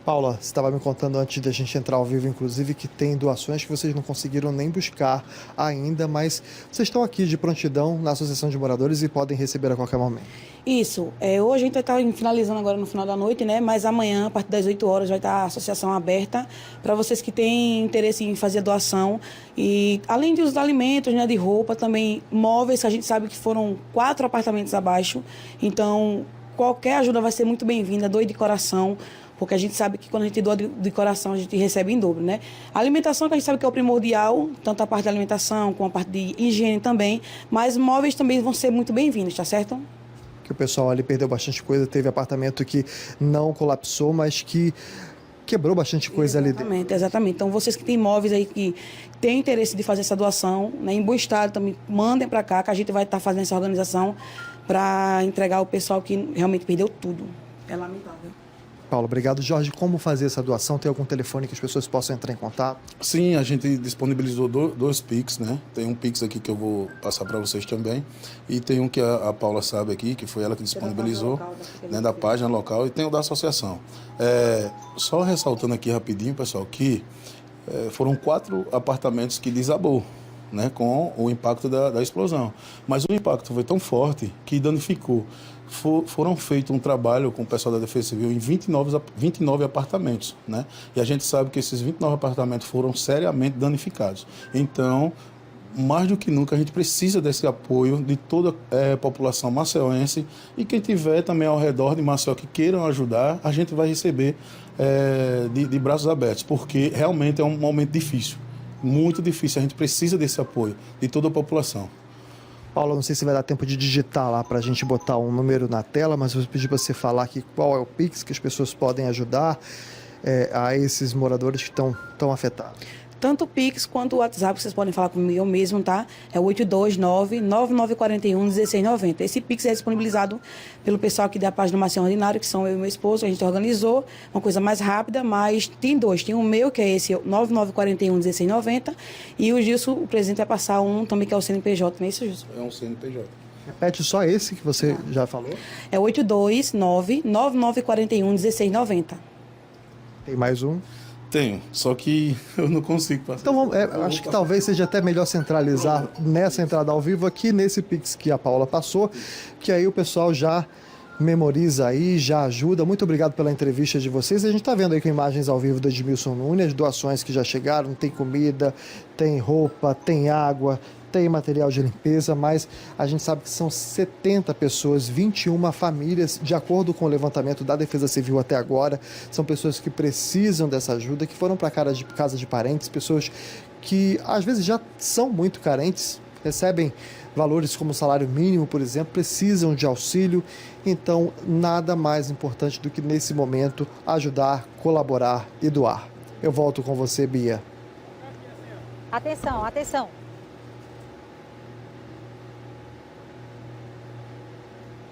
Paula, você estava me contando antes da gente entrar ao vivo, inclusive, que tem doações que vocês não conseguiram nem buscar ainda, mas vocês estão aqui de prontidão na Associação de Moradores e podem receber a qualquer momento. Isso. Hoje a gente vai estar finalizando agora no final da noite, né? Mas amanhã, a partir das 8 horas, vai estar a associação aberta para vocês que têm interesse em fazer doação. E além dos alimentos, né, de roupa, também móveis, que a gente sabe que foram 4 apartamentos abaixo. Então, qualquer ajuda vai ser muito bem-vinda, doe de coração. Porque a gente sabe que quando a gente doa de coração, a gente recebe em dobro, né? A alimentação, que a gente sabe que é o primordial, tanto a parte da alimentação como a parte de higiene também, mas móveis também vão ser muito bem-vindos, tá certo? Que o pessoal ali perdeu bastante coisa, teve apartamento que não colapsou, mas que quebrou bastante coisa ali dentro. Exatamente. Então, vocês que têm imóveis aí que têm interesse de fazer essa doação, né, em bom estado também, mandem para cá, que a gente vai estar fazendo essa organização para entregar ao pessoal que realmente perdeu tudo. É lamentável. Paulo, obrigado. Jorge, como fazer essa doação? Tem algum telefone que as pessoas possam entrar em contato? Sim, a gente disponibilizou dois Pix, né? Tem um Pix aqui que eu vou passar para vocês também. E tem um que a Paula sabe aqui, que foi ela que disponibilizou, né, da página local, e tem o da associação. Só ressaltando aqui rapidinho, pessoal, que foram 4 apartamentos que desabou, né, com o impacto da explosão. Mas o impacto foi tão forte que danificou. Foram feitos um trabalho com o pessoal da Defesa Civil em 29 apartamentos, né? E a gente sabe que esses 29 apartamentos foram seriamente danificados. Então, mais do que nunca, a gente precisa desse apoio de toda a população maceoense, e quem tiver também ao redor de Maceió que queiram ajudar, a gente vai receber de braços abertos, porque realmente é um momento difícil, muito difícil. A gente precisa desse apoio de toda a população. Paulo, não sei se vai dar tempo de digitar lá para a gente botar um número na tela, mas eu vou pedir para você falar aqui qual é o Pix que as pessoas podem ajudar a esses moradores que estão afetados. Tanto o Pix quanto o WhatsApp, vocês podem falar comigo eu mesmo, tá? É o 829-9941-1690. Esse Pix é disponibilizado pelo pessoal aqui da página Maceió Ordinário, que são eu e meu esposo. A gente organizou uma coisa mais rápida, mas tem 2. Tem o meu, que é esse 9941-1690, e o Gilson, o presidente, vai passar um também, que é o CNPJ, não é isso, Gilson? É um CNPJ. Repete só esse que você já falou. É 829-9941-1690. Tem mais um? Tenho, só que eu não consigo passar. Então, acho que talvez seja até melhor centralizar nessa entrada ao vivo aqui, nesse Pix que a Paula passou, que aí o pessoal já memoriza aí, já ajuda. Muito obrigado pela entrevista de vocês. A gente está vendo aí com imagens ao vivo do Edmilson Nunes, doações que já chegaram, tem comida, tem roupa, tem água, tem material de limpeza, mas a gente sabe que são 70 pessoas, 21 famílias, de acordo com o levantamento da Defesa Civil até agora. São pessoas que precisam dessa ajuda, que foram para casa de parentes, pessoas que às vezes já são muito carentes, recebem valores como salário mínimo, por exemplo, precisam de auxílio. Então, nada mais importante do que nesse momento ajudar, colaborar e doar. Eu volto com você, Bia. Atenção, atenção.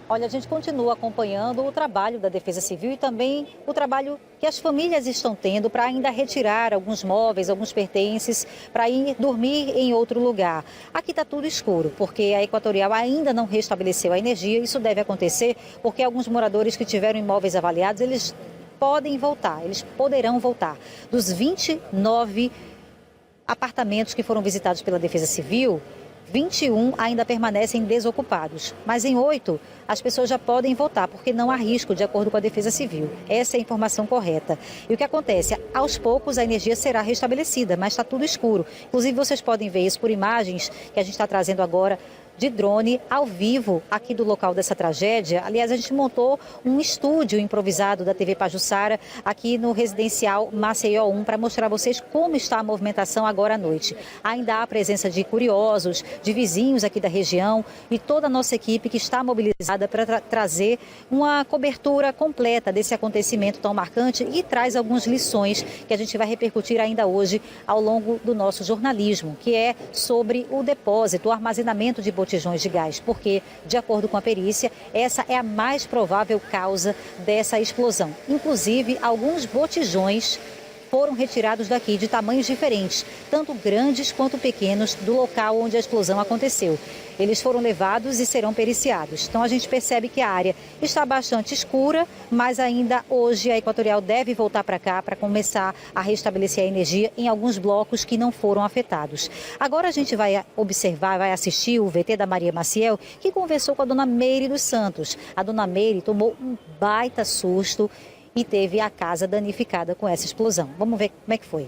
Olha, a gente continua acompanhando o trabalho da Defesa Civil e também o trabalho que as famílias estão tendo para ainda retirar alguns móveis, alguns pertences, para ir dormir em outro lugar. Aqui está tudo escuro, porque a Equatorial ainda não restabeleceu a energia. Isso deve acontecer porque alguns moradores que tiveram imóveis avaliados, eles podem voltar, eles poderão voltar. Dos 29 apartamentos que foram visitados pela Defesa Civil, 21 ainda permanecem desocupados, mas em 8 as pessoas já podem voltar, porque não há risco, de acordo com a Defesa Civil. Essa é a informação correta. E o que acontece? Aos poucos a energia será restabelecida, mas está tudo escuro. Inclusive vocês podem ver isso por imagens que a gente está trazendo agora de drone ao vivo aqui do local dessa tragédia. Aliás, a gente montou um estúdio improvisado da TV Pajuçara aqui no residencial Maceió 1 para mostrar a vocês como está a movimentação agora à noite. Ainda há a presença de curiosos, de vizinhos aqui da região e toda a nossa equipe que está mobilizada para trazer uma cobertura completa desse acontecimento tão marcante e traz algumas lições que a gente vai repercutir ainda hoje ao longo do nosso jornalismo, que é sobre o depósito, o armazenamento de botijões de gás, porque, de acordo com a perícia, essa é a mais provável causa dessa explosão. Inclusive, alguns botijões foram retirados daqui de tamanhos diferentes, tanto grandes quanto pequenos, do local onde a explosão aconteceu. Eles foram levados e serão periciados. Então a gente percebe que a área está bastante escura, mas ainda hoje a Equatorial deve voltar para cá para começar a restabelecer a energia em alguns blocos que não foram afetados. Agora a gente vai observar, vai assistir o VT da Maria Maciel, que conversou com a dona Meire dos Santos. A dona Meire tomou um baita susto e teve a casa danificada com essa explosão. Vamos ver como é que foi.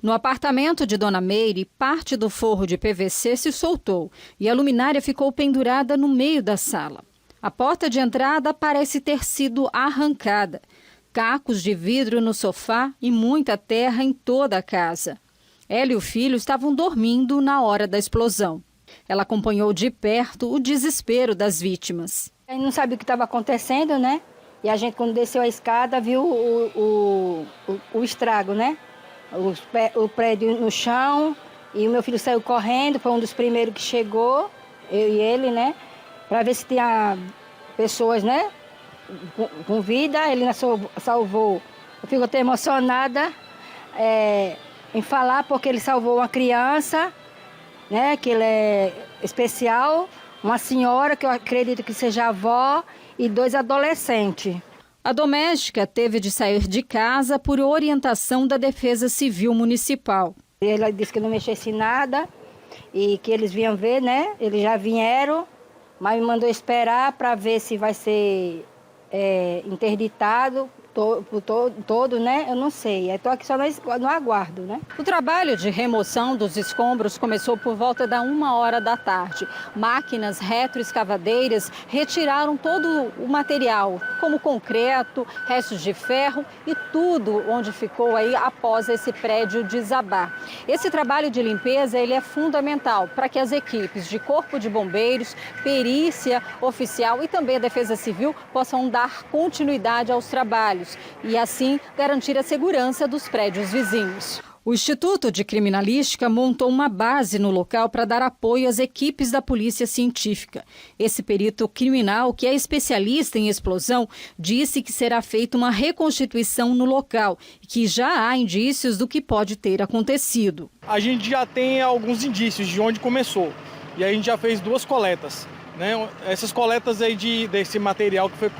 No apartamento de Dona Meire, parte do forro de PVC se soltou e a luminária ficou pendurada no meio da sala. A porta de entrada parece ter sido arrancada. Cacos de vidro no sofá e muita terra em toda a casa. Ela e o filho estavam dormindo na hora da explosão. Ela acompanhou de perto o desespero das vítimas. A gente não sabia o que estava acontecendo, né? E a gente, quando desceu a escada, viu o estrago, né? O prédio no chão, e o meu filho saiu correndo, foi um dos primeiros que chegou, eu e ele, né? Para ver se tinha pessoas, né? Com vida, ele salvou. Eu fico até emocionada em falar, porque ele salvou uma criança, né? Que ele é especial, uma senhora, que eu acredito que seja avó, e 2 adolescentes. A doméstica teve de sair de casa por orientação da Defesa Civil Municipal. Ele disse que não mexesse em nada e que eles vinham ver, né? Eles já vieram, mas me mandou esperar para ver se vai ser interditado todo, né? Eu não sei. Estou aqui só no aguardo, né? O trabalho de remoção dos escombros começou por volta da 1h da tarde. Máquinas retroescavadeiras retiraram todo o material, como concreto, restos de ferro e tudo onde ficou aí após esse prédio desabar. Esse trabalho de limpeza ele é fundamental para que as equipes de Corpo de Bombeiros, perícia oficial e também a Defesa Civil possam dar continuidade aos trabalhos e, assim, garantir a segurança dos prédios vizinhos. O Instituto de Criminalística montou uma base no local para dar apoio às equipes da Polícia Científica. Esse perito criminal, que é especialista em explosão, disse que será feita uma reconstituição no local e que já há indícios do que pode ter acontecido. A gente já tem alguns indícios de onde começou e a gente já fez 2 coletas. Né? Essas coletas aí desse material que foi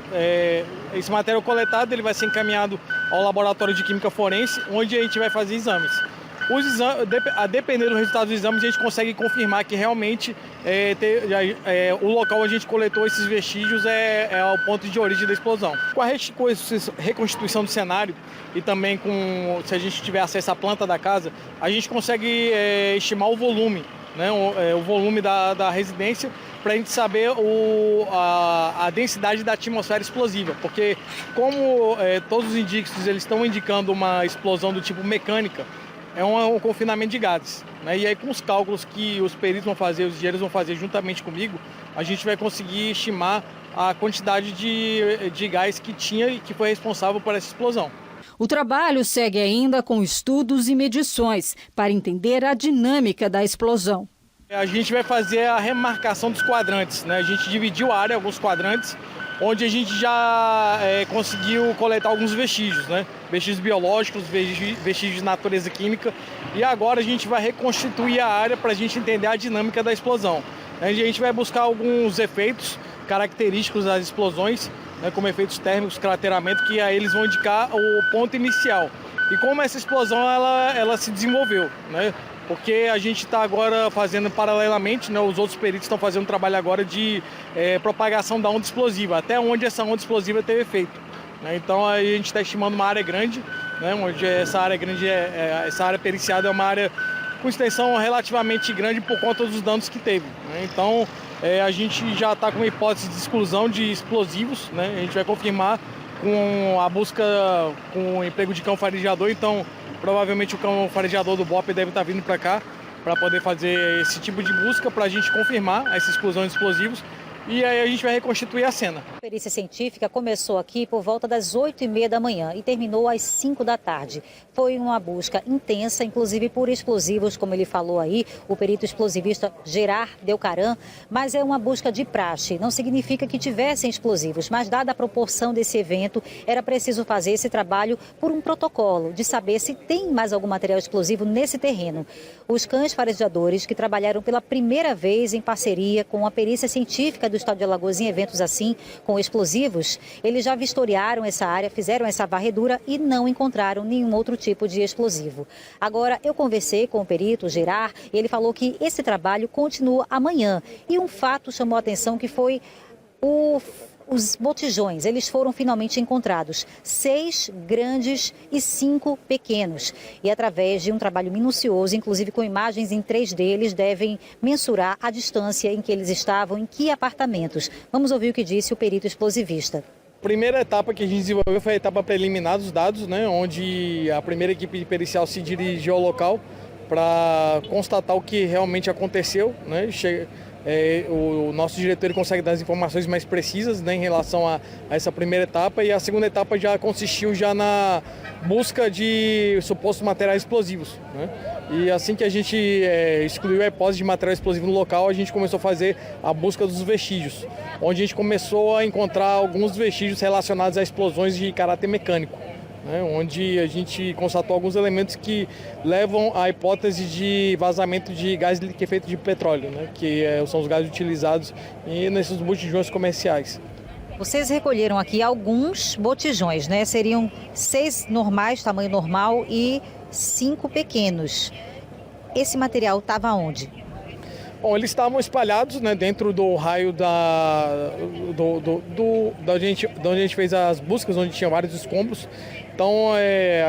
esse material coletado, ele vai ser encaminhado ao laboratório de química forense, onde a gente vai fazer exames. A depender do resultado dos exames, a gente consegue confirmar que realmente o local onde a gente coletou esses vestígios é o ponto de origem da explosão. Com a reconstituição do cenário e também se a gente tiver acesso à planta da casa, a gente consegue estimar o volume, né? O volume da residência, para a gente saber a densidade da atmosfera explosiva, porque como todos os indícios eles estão indicando uma explosão do tipo mecânica, é um confinamento de gases, né? E aí com os cálculos que os peritos vão fazer, os engenheiros vão fazer juntamente comigo, a gente vai conseguir estimar a quantidade de gás que tinha e que foi responsável por essa explosão. O trabalho segue ainda com estudos e medições para entender a dinâmica da explosão. A gente vai fazer a remarcação dos quadrantes, né? A gente dividiu a área em alguns quadrantes, onde a gente já conseguiu coletar alguns vestígios, né? Vestígios biológicos, vestígios de natureza química. E agora a gente vai reconstituir a área para a gente entender a dinâmica da explosão. A gente vai buscar alguns efeitos característicos das explosões, né? Como efeitos térmicos, crateramento, que aí eles vão indicar o ponto inicial. E como essa explosão ela se desenvolveu, né? Porque a gente está agora fazendo paralelamente, né, os outros peritos estão fazendo um trabalho agora de propagação da onda explosiva, até onde essa onda explosiva teve efeito. Né? Então a gente está estimando uma área grande, né, onde essa área grande, essa área periciada é uma área com extensão relativamente grande por conta dos danos que teve. Né? Então a gente já está com uma hipótese de exclusão de explosivos, né? A gente vai confirmar com a busca com o emprego de cão farejador, então provavelmente o cão farejador do BOP deve estar vindo para cá para poder fazer esse tipo de busca para a gente confirmar essa explosão de explosivos e aí a gente vai reconstituir a cena. A perícia científica começou aqui por volta das 8h30 da manhã e terminou às 5 da tarde. Foi uma busca intensa, inclusive por explosivos, como ele falou aí, o perito explosivista Gerard Delcaran, mas é uma busca de praxe. Não significa que tivessem explosivos, mas dada a proporção desse evento, era preciso fazer esse trabalho por um protocolo, de saber se tem mais algum material explosivo nesse terreno. Os cães farejadores, que trabalharam pela primeira vez em parceria com a perícia científica do Estado de Alagoas em eventos assim, com explosivos, eles já vistoriaram essa área, fizeram essa varredura e não encontraram nenhum outro tipo de explosivo. Agora, eu conversei com o perito Gerard e ele falou que esse trabalho continua amanhã. E um fato chamou a atenção que foi os botijões. Eles foram finalmente encontrados, 6 grandes e 5 pequenos. E através de um trabalho minucioso, inclusive com imagens em 3D, eles devem mensurar a distância em que eles estavam, em que apartamentos. Vamos ouvir o que disse o perito explosivista. A primeira etapa que a gente desenvolveu foi a etapa preliminar dos dados, né, onde a primeira equipe pericial se dirigiu ao local para constatar o que realmente aconteceu, né, o nosso diretor consegue dar as informações mais precisas, né, em relação a essa primeira etapa, e a segunda etapa já consistiu já na busca de supostos materiais explosivos, né? E assim que a gente excluiu a hipótese de material explosivo no local, a gente começou a fazer a busca dos vestígios, onde a gente começou a encontrar alguns vestígios relacionados a explosões de caráter mecânico, né, onde a gente constatou alguns elementos que levam à hipótese de vazamento de gás liquefeito de petróleo, né, que são os gases utilizados nesses botijões comerciais. Vocês recolheram aqui alguns botijões, né? Seriam 6 normais, tamanho normal, e 5 pequenos. Esse material estava onde? Bom, eles estavam espalhados, né, dentro do raio da onde a gente fez as buscas, onde tinha vários escombros. Então,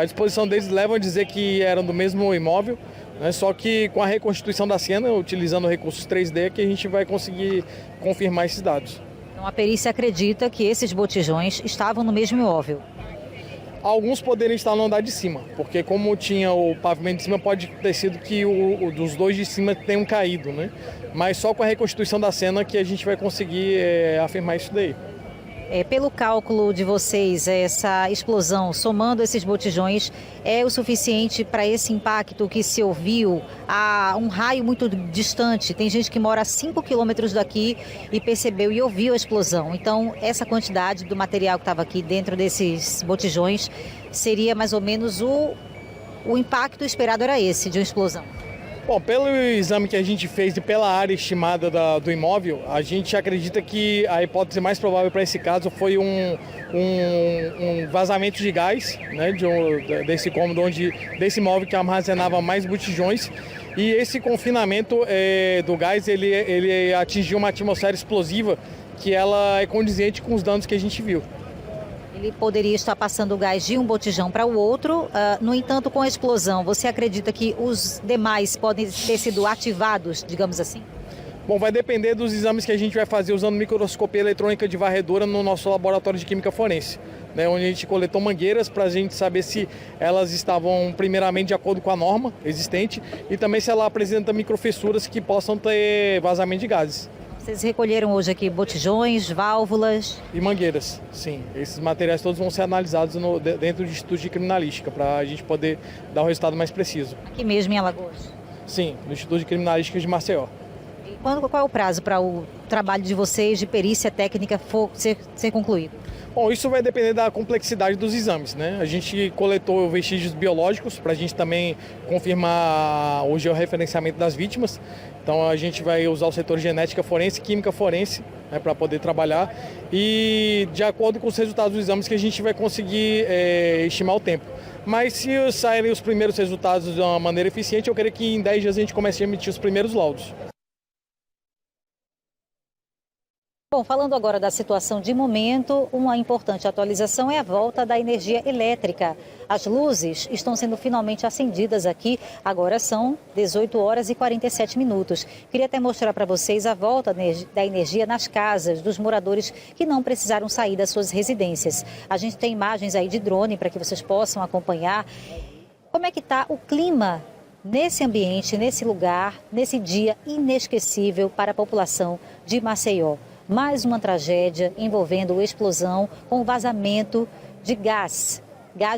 a disposição deles leva a dizer que eram do mesmo imóvel, né, só que com a reconstituição da cena, utilizando recursos 3D, que a gente vai conseguir confirmar esses dados. Então, a perícia acredita que esses botijões estavam no mesmo imóvel. Alguns poderiam estar no andar de cima, porque como tinha o pavimento de cima, pode ter sido que dos dois de cima tenham caído, né? Mas só com a reconstituição da cena que a gente vai conseguir afirmar isso daí. Pelo cálculo de vocês, essa explosão, somando esses botijões, é o suficiente para esse impacto que se ouviu a um raio muito distante? Tem gente que mora a 5 quilômetros daqui e percebeu e ouviu a explosão. Então, essa quantidade do material que estava aqui dentro desses botijões seria mais ou menos o impacto esperado era esse, de uma explosão? Bom, pelo exame que a gente fez e pela área estimada do imóvel, a gente acredita que a hipótese mais provável para esse caso foi um vazamento de gás, né, desse cômodo, desse imóvel que armazenava mais botijões. E esse confinamento do gás, ele atingiu uma atmosfera explosiva que ela é condizente com os danos que a gente viu. Ele poderia estar passando o gás de um botijão para o outro. No entanto, com a explosão, você acredita que os demais podem ter sido ativados, digamos assim? Bom, vai depender dos exames que a gente vai fazer usando microscopia eletrônica de varredura no nosso laboratório de química forense, né, onde a gente coletou mangueiras para a gente saber se elas estavam primeiramente de acordo com a norma existente e também se ela apresenta microfissuras que possam ter vazamento de gases. Vocês recolheram hoje aqui botijões, válvulas? E mangueiras, sim. Esses materiais todos vão ser analisados dentro do Instituto de Criminalística para a gente poder dar um resultado mais preciso. Aqui mesmo em Alagoas? Sim, no Instituto de Criminalística de Maceió. E qual é o prazo para o trabalho de vocês de perícia técnica ser concluído? Bom, isso vai depender da complexidade dos exames, né? A gente coletou vestígios biológicos para a gente também confirmar o georreferenciamento das vítimas. Então a gente vai usar o setor de genética forense e química forense, né, para poder trabalhar. E de acordo com os resultados dos exames que a gente vai conseguir estimar o tempo. Mas se saírem os primeiros resultados de uma maneira eficiente, eu creio que em 10 dias a gente comece a emitir os primeiros laudos. Bom, falando agora da situação de momento, uma importante atualização é a volta da energia elétrica. As luzes estão sendo finalmente acendidas aqui, agora são 18 horas e 47 minutos. Queria até mostrar para vocês a volta da energia nas casas dos moradores que não precisaram sair das suas residências. A gente tem imagens aí de drone para que vocês possam acompanhar. Como é que está o clima nesse ambiente, nesse lugar, nesse dia inesquecível para a população de Maceió? Mais uma tragédia envolvendo explosão com vazamento de gás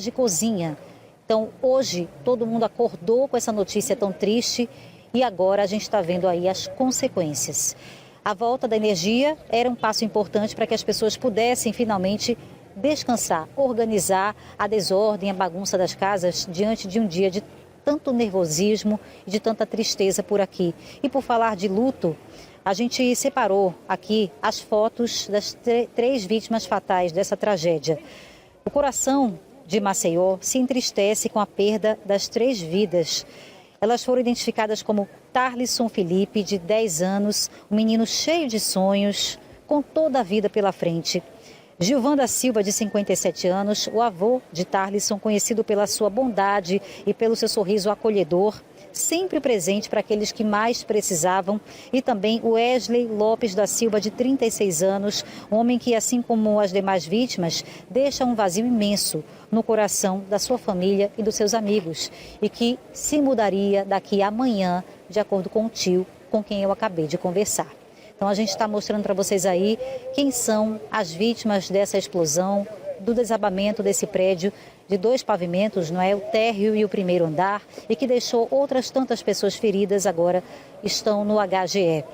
de cozinha. Então, hoje, todo mundo acordou com essa notícia tão triste e agora a gente está vendo aí as consequências. A volta da energia era um passo importante para que as pessoas pudessem finalmente descansar, organizar a desordem, a bagunça das casas diante de um dia de tanto nervosismo e de tanta tristeza por aqui. E por falar de luto, a gente separou aqui as fotos das 3 vítimas fatais dessa tragédia. O coração de Maceió se entristece com a perda das 3 vidas. Elas foram identificadas como Tarlisson Felipe, de 10 anos, um menino cheio de sonhos, com toda a vida pela frente. Gilvan da Silva, de 57 anos, o avô de Tarlisson, conhecido pela sua bondade e pelo seu sorriso acolhedor, sempre presente para aqueles que mais precisavam, e também o Wesley Lopes da Silva, de 36 anos, um homem que, assim como as demais vítimas, deixa um vazio imenso no coração da sua família e dos seus amigos, e que se mudaria daqui a amanhã, de acordo com o tio com quem eu acabei de conversar. Então a gente está mostrando para vocês aí quem são as vítimas dessa explosão, do desabamento desse prédio de 2 pavimentos, não é? O térreo e o primeiro andar, e que deixou outras tantas pessoas feridas, agora estão no HGE.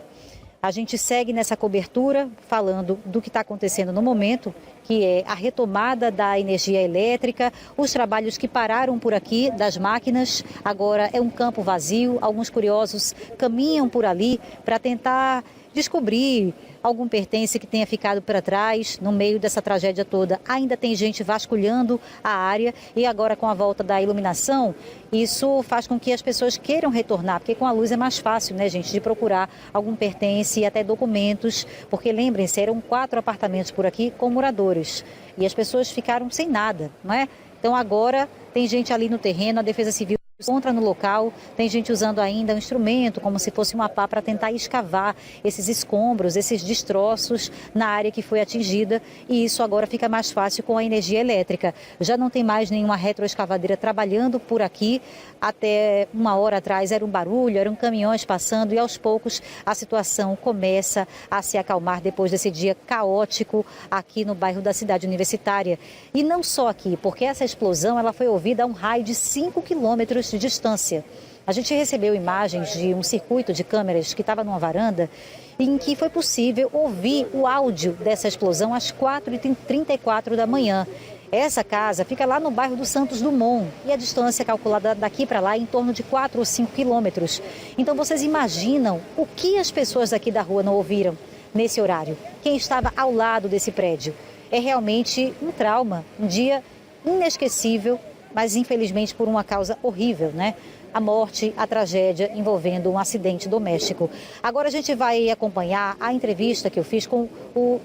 A gente segue nessa cobertura falando do que está acontecendo no momento, que é a retomada da energia elétrica, os trabalhos que pararam por aqui das máquinas, agora é um campo vazio, alguns curiosos caminham por ali para tentar descobrir algum pertence que tenha ficado para trás no meio dessa tragédia toda. Ainda tem gente vasculhando a área e agora com a volta da iluminação, isso faz com que as pessoas queiram retornar, porque com a luz é mais fácil, né, gente, de procurar algum pertence e até documentos, porque lembrem-se, eram 4 apartamentos por aqui com moradores e as pessoas ficaram sem nada, não é? Então agora tem gente ali no terreno, a Defesa Civil encontra no local, tem gente usando ainda um instrumento, como se fosse uma pá, para tentar escavar esses escombros, esses destroços na área que foi atingida, e isso agora fica mais fácil com a energia elétrica. Já não tem mais nenhuma retroescavadeira trabalhando por aqui, até uma hora atrás era um barulho, eram caminhões passando, e aos poucos a situação começa a se acalmar depois desse dia caótico aqui no bairro da Cidade Universitária. E não só aqui, porque essa explosão ela foi ouvida a um raio de 5 quilômetros de distância. A gente recebeu imagens de um circuito de câmeras que estava numa varanda em que foi possível ouvir o áudio dessa explosão às 4h34 da manhã. Essa casa fica lá no bairro do Santos Dumont e a distância calculada daqui para lá é em torno de 4 ou 5 quilômetros. Então vocês imaginam o que as pessoas aqui da rua não ouviram nesse horário? Quem estava ao lado desse prédio? É realmente um trauma, um dia inesquecível, mas infelizmente por uma causa horrível, né? A morte, a tragédia envolvendo um acidente doméstico. Agora a gente vai acompanhar a entrevista que eu fiz com o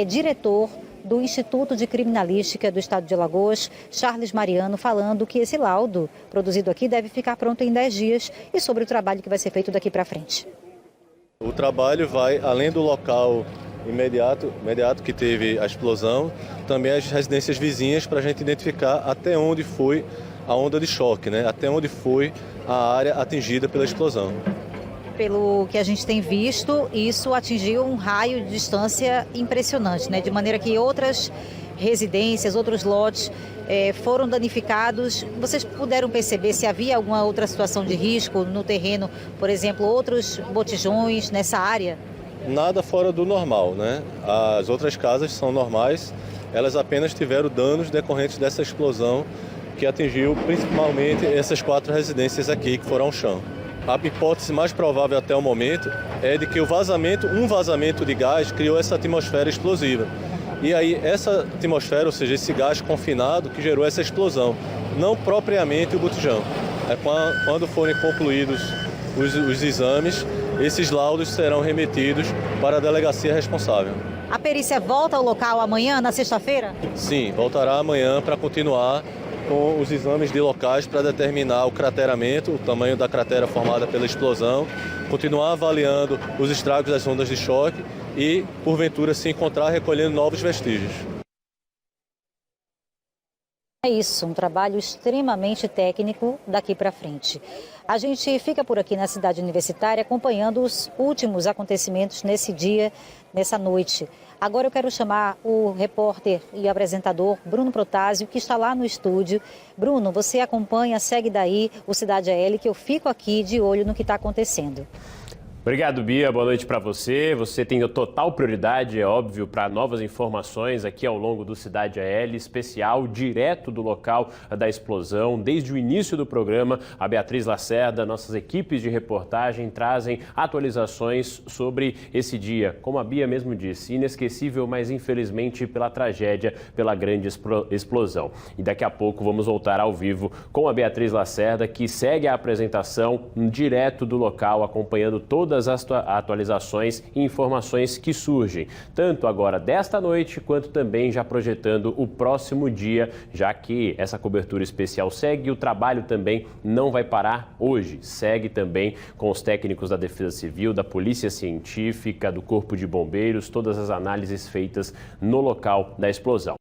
diretor do Instituto de Criminalística do Estado de Alagoas, Charles Mariano, falando que esse laudo produzido aqui deve ficar pronto em 10 dias e sobre o trabalho que vai ser feito daqui para frente. O trabalho vai além do local imediato que teve a explosão, também as residências vizinhas para a gente identificar até onde foi a onda de choque, né? Até onde foi a área atingida pela explosão. Pelo que a gente tem visto, isso atingiu um raio de distância impressionante, né? De maneira que outras residências, outros lotes foram danificados. Vocês puderam perceber se havia alguma outra situação de risco no terreno, por exemplo, outros botijões nessa área? Nada fora do normal, né? As outras casas são normais, elas apenas tiveram danos decorrentes dessa explosão que atingiu principalmente essas 4 residências aqui que foram ao chão. A hipótese mais provável até o momento é de que um vazamento de gás criou essa atmosfera explosiva. E aí essa atmosfera, ou seja, esse gás confinado que gerou essa explosão, não propriamente o botijão. Quando forem concluídos os exames, esses laudos serão remetidos para a delegacia responsável. A perícia volta ao local amanhã, na sexta-feira? Sim, voltará amanhã para continuar com os exames de locais para determinar o crateramento, o tamanho da cratera formada pela explosão, continuar avaliando os estragos das ondas de choque e, porventura, se encontrar recolhendo novos vestígios. É isso, um trabalho extremamente técnico daqui para frente. A gente fica por aqui na Cidade Universitária acompanhando os últimos acontecimentos nesse dia, nessa noite. Agora eu quero chamar o repórter e apresentador Bruno Protásio, que está lá no estúdio. Bruno, você acompanha, segue daí o Cidade AL, que eu fico aqui de olho no que está acontecendo. Obrigado, Bia. Boa noite para você. Você tem total prioridade, é óbvio, para novas informações aqui ao longo do Cidade AL, especial, direto do local da explosão. Desde o início do programa, a Beatriz Lacerda, nossas equipes de reportagem trazem atualizações sobre esse dia. Como a Bia mesmo disse, inesquecível, mas infelizmente pela tragédia, pela grande explosão. E daqui a pouco vamos voltar ao vivo com a Beatriz Lacerda, que segue a apresentação direto do local, acompanhando todas as atualizações e informações que surgem, tanto agora desta noite, quanto também já projetando o próximo dia, já que essa cobertura especial segue e o trabalho também não vai parar hoje. Segue também com os técnicos da Defesa Civil, da Polícia Científica, do Corpo de Bombeiros, todas as análises feitas no local da explosão.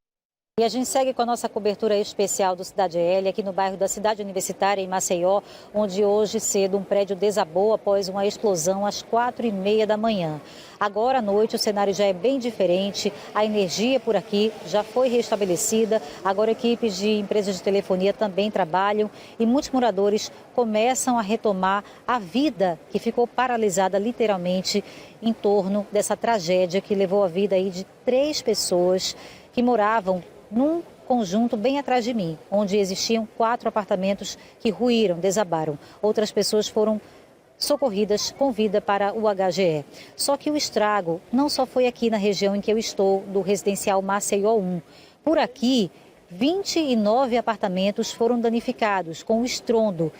E a gente segue com a nossa cobertura especial do Cidade L, aqui no bairro da Cidade Universitária, em Maceió, onde hoje cedo um prédio desabou após uma explosão às 4h30 da manhã. Agora à noite o cenário já é bem diferente, a energia por aqui já foi restabelecida, agora equipes de empresas de telefonia também trabalham e muitos moradores começam a retomar a vida que ficou paralisada literalmente em torno dessa tragédia que levou a vida aí de 3 pessoas que moravam num conjunto bem atrás de mim, onde existiam 4 apartamentos que ruíram, desabaram. Outras pessoas foram socorridas com vida para o HGE. Só que o estrago não só foi aqui na região em que eu estou, do residencial Maceió 1. Por aqui, 29 apartamentos foram danificados com o estrondo.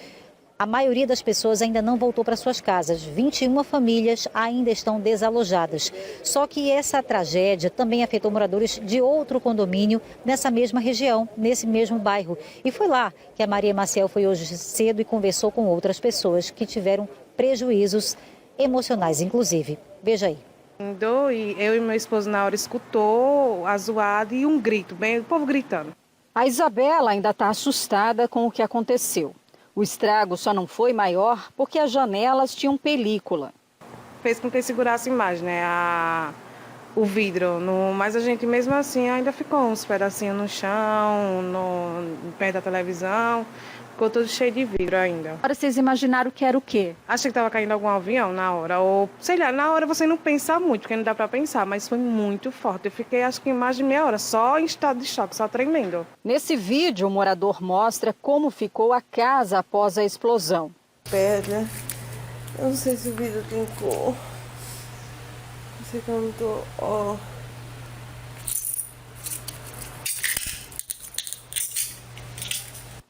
A maioria das pessoas ainda não voltou para suas casas. 21 famílias ainda estão desalojadas. Só que essa tragédia também afetou moradores de outro condomínio nessa mesma região, nesse mesmo bairro. E foi lá que a Maria Maciel foi hoje cedo e conversou com outras pessoas que tiveram prejuízos emocionais, inclusive. Veja aí. E eu e meu esposo na hora escutou a zoada e um grito, bem, o povo gritando. A Isabela ainda está assustada com o que aconteceu. O estrago só não foi maior porque as janelas tinham película. Fez com que segurasse mais, né, o vidro. Mas a gente mesmo assim ainda ficou uns pedacinhos no chão, perto da televisão. Ficou tudo cheio de vidro ainda. Agora vocês imaginaram que era o quê? Achei que estava caindo algum avião na hora. Ou, sei lá, na hora você não pensa muito, porque não dá para pensar. Mas foi muito forte. Eu fiquei acho que mais de meia hora, só em estado de choque, só tremendo. Nesse vídeo, o morador mostra como ficou a casa após a explosão. Pedra. Eu não sei se o vidro tem cor. Não sei como tô. Ó.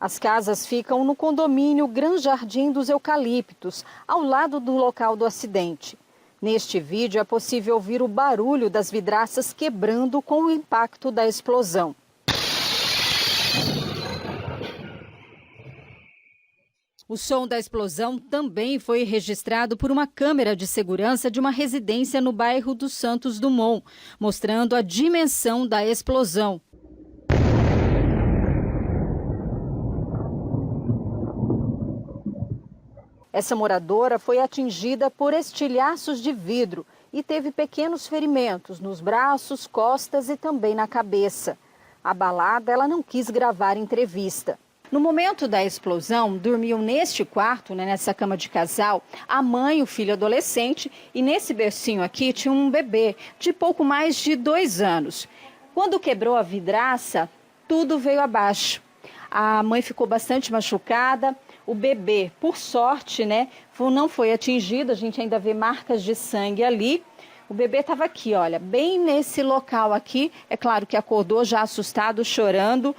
As casas ficam no condomínio Gran Jardim dos Eucaliptos, ao lado do local do acidente. Neste vídeo é possível ouvir o barulho das vidraças quebrando com o impacto da explosão. O som da explosão também foi registrado por uma câmera de segurança de uma residência no bairro do Santos Dumont, mostrando a dimensão da explosão. Essa moradora foi atingida por estilhaços de vidro e teve pequenos ferimentos nos braços, costas e também na cabeça. Abalada, ela não quis gravar entrevista. No momento da explosão, dormiam neste quarto, nessa cama de casal, a mãe, o filho adolescente, e nesse bercinho aqui tinha um bebê de pouco mais de 2 anos. Quando quebrou a vidraça, tudo veio abaixo. A mãe ficou bastante machucada. O bebê, por sorte, não foi atingido, a gente ainda vê marcas de sangue ali. O bebê estava aqui, olha, bem nesse local aqui. É claro que acordou já assustado, chorando,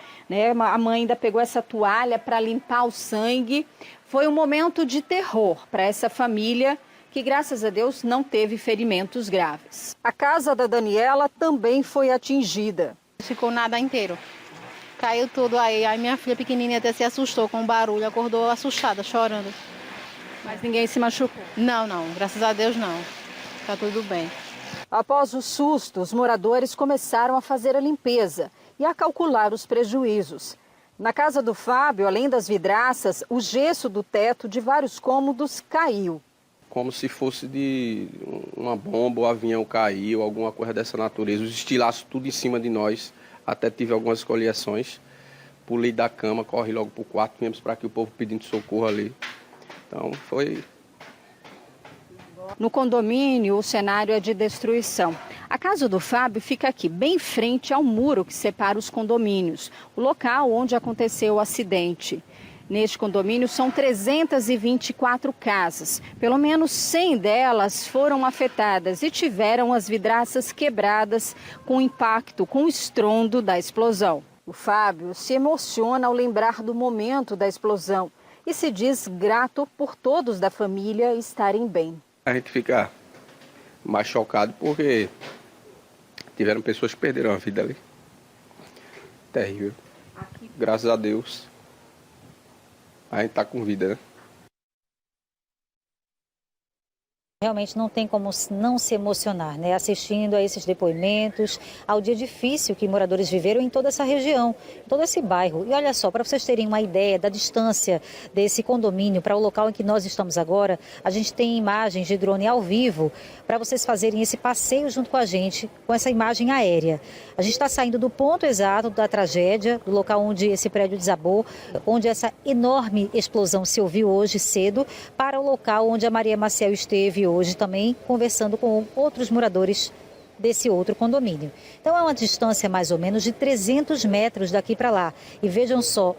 A mãe ainda pegou essa toalha para limpar o sangue. Foi um momento de terror para essa família, que graças a Deus não teve ferimentos graves. A casa da Daniela também foi atingida. Ficou nada inteiro. Caiu tudo aí minha filha pequenininha até se assustou com o barulho, acordou assustada, chorando. Mas ninguém se machucou? Não, graças a Deus não, tá tudo bem. Após o susto, os moradores começaram a fazer a limpeza e a calcular os prejuízos. Na casa do Fábio, além das vidraças, o gesso do teto de vários cômodos caiu. Como se fosse de uma bomba, o avião caiu, alguma coisa dessa natureza. Os estilhaços tudo em cima de nós. Até tive algumas escoliações, pulei da cama, corri logo para o quarto, viemos para aqui o povo pedindo socorro ali. Então foi... No condomínio, o cenário é de destruição. A casa do Fábio fica aqui, bem frente ao muro que separa os condomínios, o local onde aconteceu o acidente. Neste condomínio são 324 casas. Pelo menos 100 delas foram afetadas e tiveram as vidraças quebradas com o impacto, com o estrondo da explosão. O Fábio se emociona ao lembrar do momento da explosão e se diz grato por todos da família estarem bem. A gente fica mais chocado porque tiveram pessoas que perderam a vida ali. Terrível. Graças a Deus. A gente tá com vida, realmente não tem como não se emocionar, né? Assistindo a esses depoimentos, ao dia difícil que moradores viveram em toda essa região, em todo esse bairro. E olha só, para vocês terem uma ideia da distância desse condomínio para o local em que nós estamos agora, a gente tem imagens de drone ao vivo para vocês fazerem esse passeio junto com a gente, com essa imagem aérea. A gente está saindo do ponto exato da tragédia, do local onde esse prédio desabou, onde essa enorme explosão se ouviu hoje cedo, para o local onde a Maria Maciel esteve hoje também conversando com outros moradores desse outro condomínio. Então é uma distância mais ou menos de 300 metros daqui para lá. E vejam só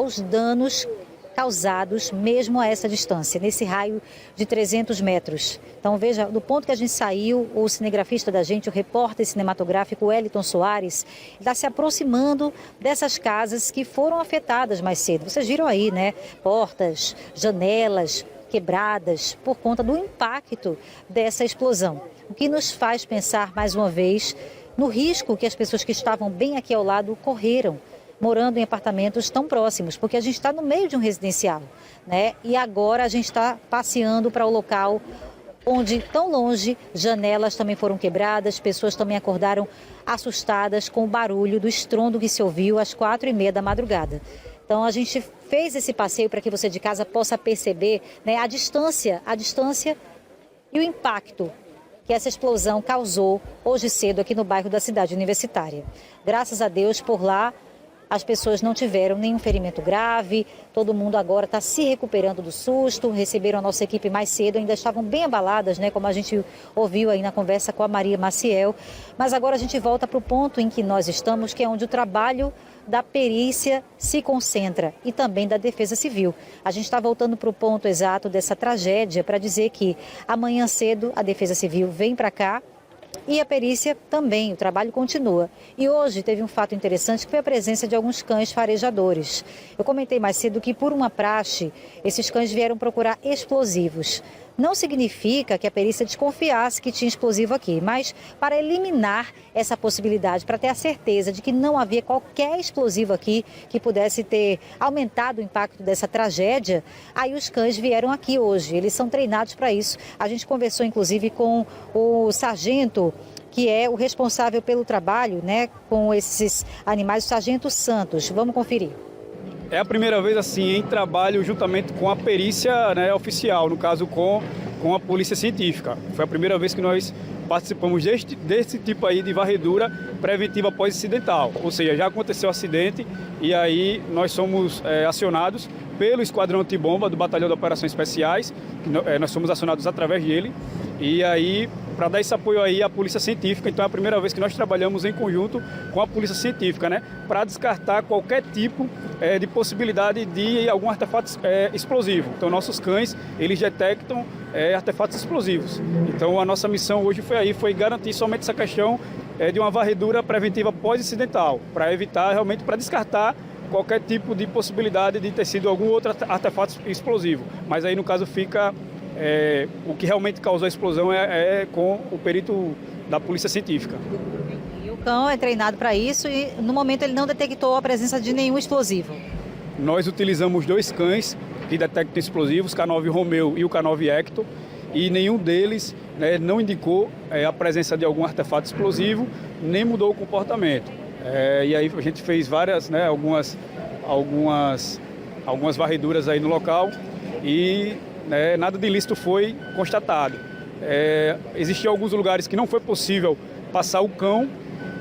os danos causados mesmo a essa distância, nesse raio de 300 metros. Então veja, do ponto que a gente saiu, o cinegrafista da gente, o repórter cinematográfico Wellington Soares, está se aproximando dessas casas que foram afetadas mais cedo. Vocês viram aí, né? Portas, janelas quebradas por conta do impacto dessa explosão. O que nos faz pensar mais uma vez no risco que as pessoas que estavam bem aqui ao lado correram, morando em apartamentos tão próximos, porque a gente está no meio de um residencial, né? E agora a gente está passeando para o local onde, tão longe, janelas também foram quebradas, pessoas também acordaram assustadas com o barulho do estrondo que se ouviu às 4h30 da madrugada. Então a gente fez esse passeio para que você de casa possa perceber, né, a distância e o impacto que essa explosão causou hoje cedo aqui no bairro da Cidade Universitária. Graças a Deus, por lá, as pessoas não tiveram nenhum ferimento grave, todo mundo agora está se recuperando do susto, receberam a nossa equipe mais cedo, ainda estavam bem abaladas, né, como a gente ouviu aí na conversa com a Maria Maciel. Mas agora a gente volta para o ponto em que nós estamos, que é onde o trabalho da perícia se concentra e também da Defesa Civil. A gente está voltando para o ponto exato dessa tragédia para dizer que amanhã cedo a Defesa Civil vem para cá e a perícia também, o trabalho continua. E hoje teve um fato interessante que foi a presença de alguns cães farejadores. Eu comentei mais cedo que, por uma praxe, esses cães vieram procurar explosivos. Não significa que a perícia desconfiasse que tinha explosivo aqui, mas para eliminar essa possibilidade, para ter a certeza de que não havia qualquer explosivo aqui que pudesse ter aumentado o impacto dessa tragédia, aí os cães vieram aqui hoje. Eles são treinados para isso. A gente conversou, inclusive, com o sargento, que é o responsável pelo trabalho, né, com esses animais, o sargento Santos. Vamos conferir. É a primeira vez assim em trabalho juntamente com a perícia, né, oficial, no caso com a polícia científica. Foi a primeira vez que nós participamos desse tipo aí de varredura preventiva pós-acidental. Ou seja, já aconteceu acidente e aí nós somos acionados pelo Esquadrão Antibomba do Batalhão de Operações Especiais. Nós somos acionados através dele. E aí, para dar esse apoio aí à Polícia Científica, então é a primeira vez que nós trabalhamos em conjunto com a Polícia Científica, né, para descartar qualquer tipo de possibilidade de algum artefato explosivo. Então, nossos cães, eles detectam artefatos explosivos. Então, a nossa missão hoje foi garantir somente essa questão de uma varredura preventiva pós-incidental, para evitar realmente, para descartar qualquer tipo de possibilidade de ter sido algum outro artefato explosivo. Mas aí, no caso, fica... o que realmente causou a explosão é com o perito da Polícia Científica. E o cão é treinado para isso e, no momento, ele não detectou a presença de nenhum explosivo. Nós utilizamos 2 cães que detectam explosivos, o K9 Romeu e o K9 Hector, e nenhum deles, né, não indicou a presença de algum artefato explosivo, nem mudou o comportamento. E aí a gente fez várias, né, algumas varreduras aí no local e... nada de ilícito foi constatado. Existiam alguns lugares que não foi possível passar o cão,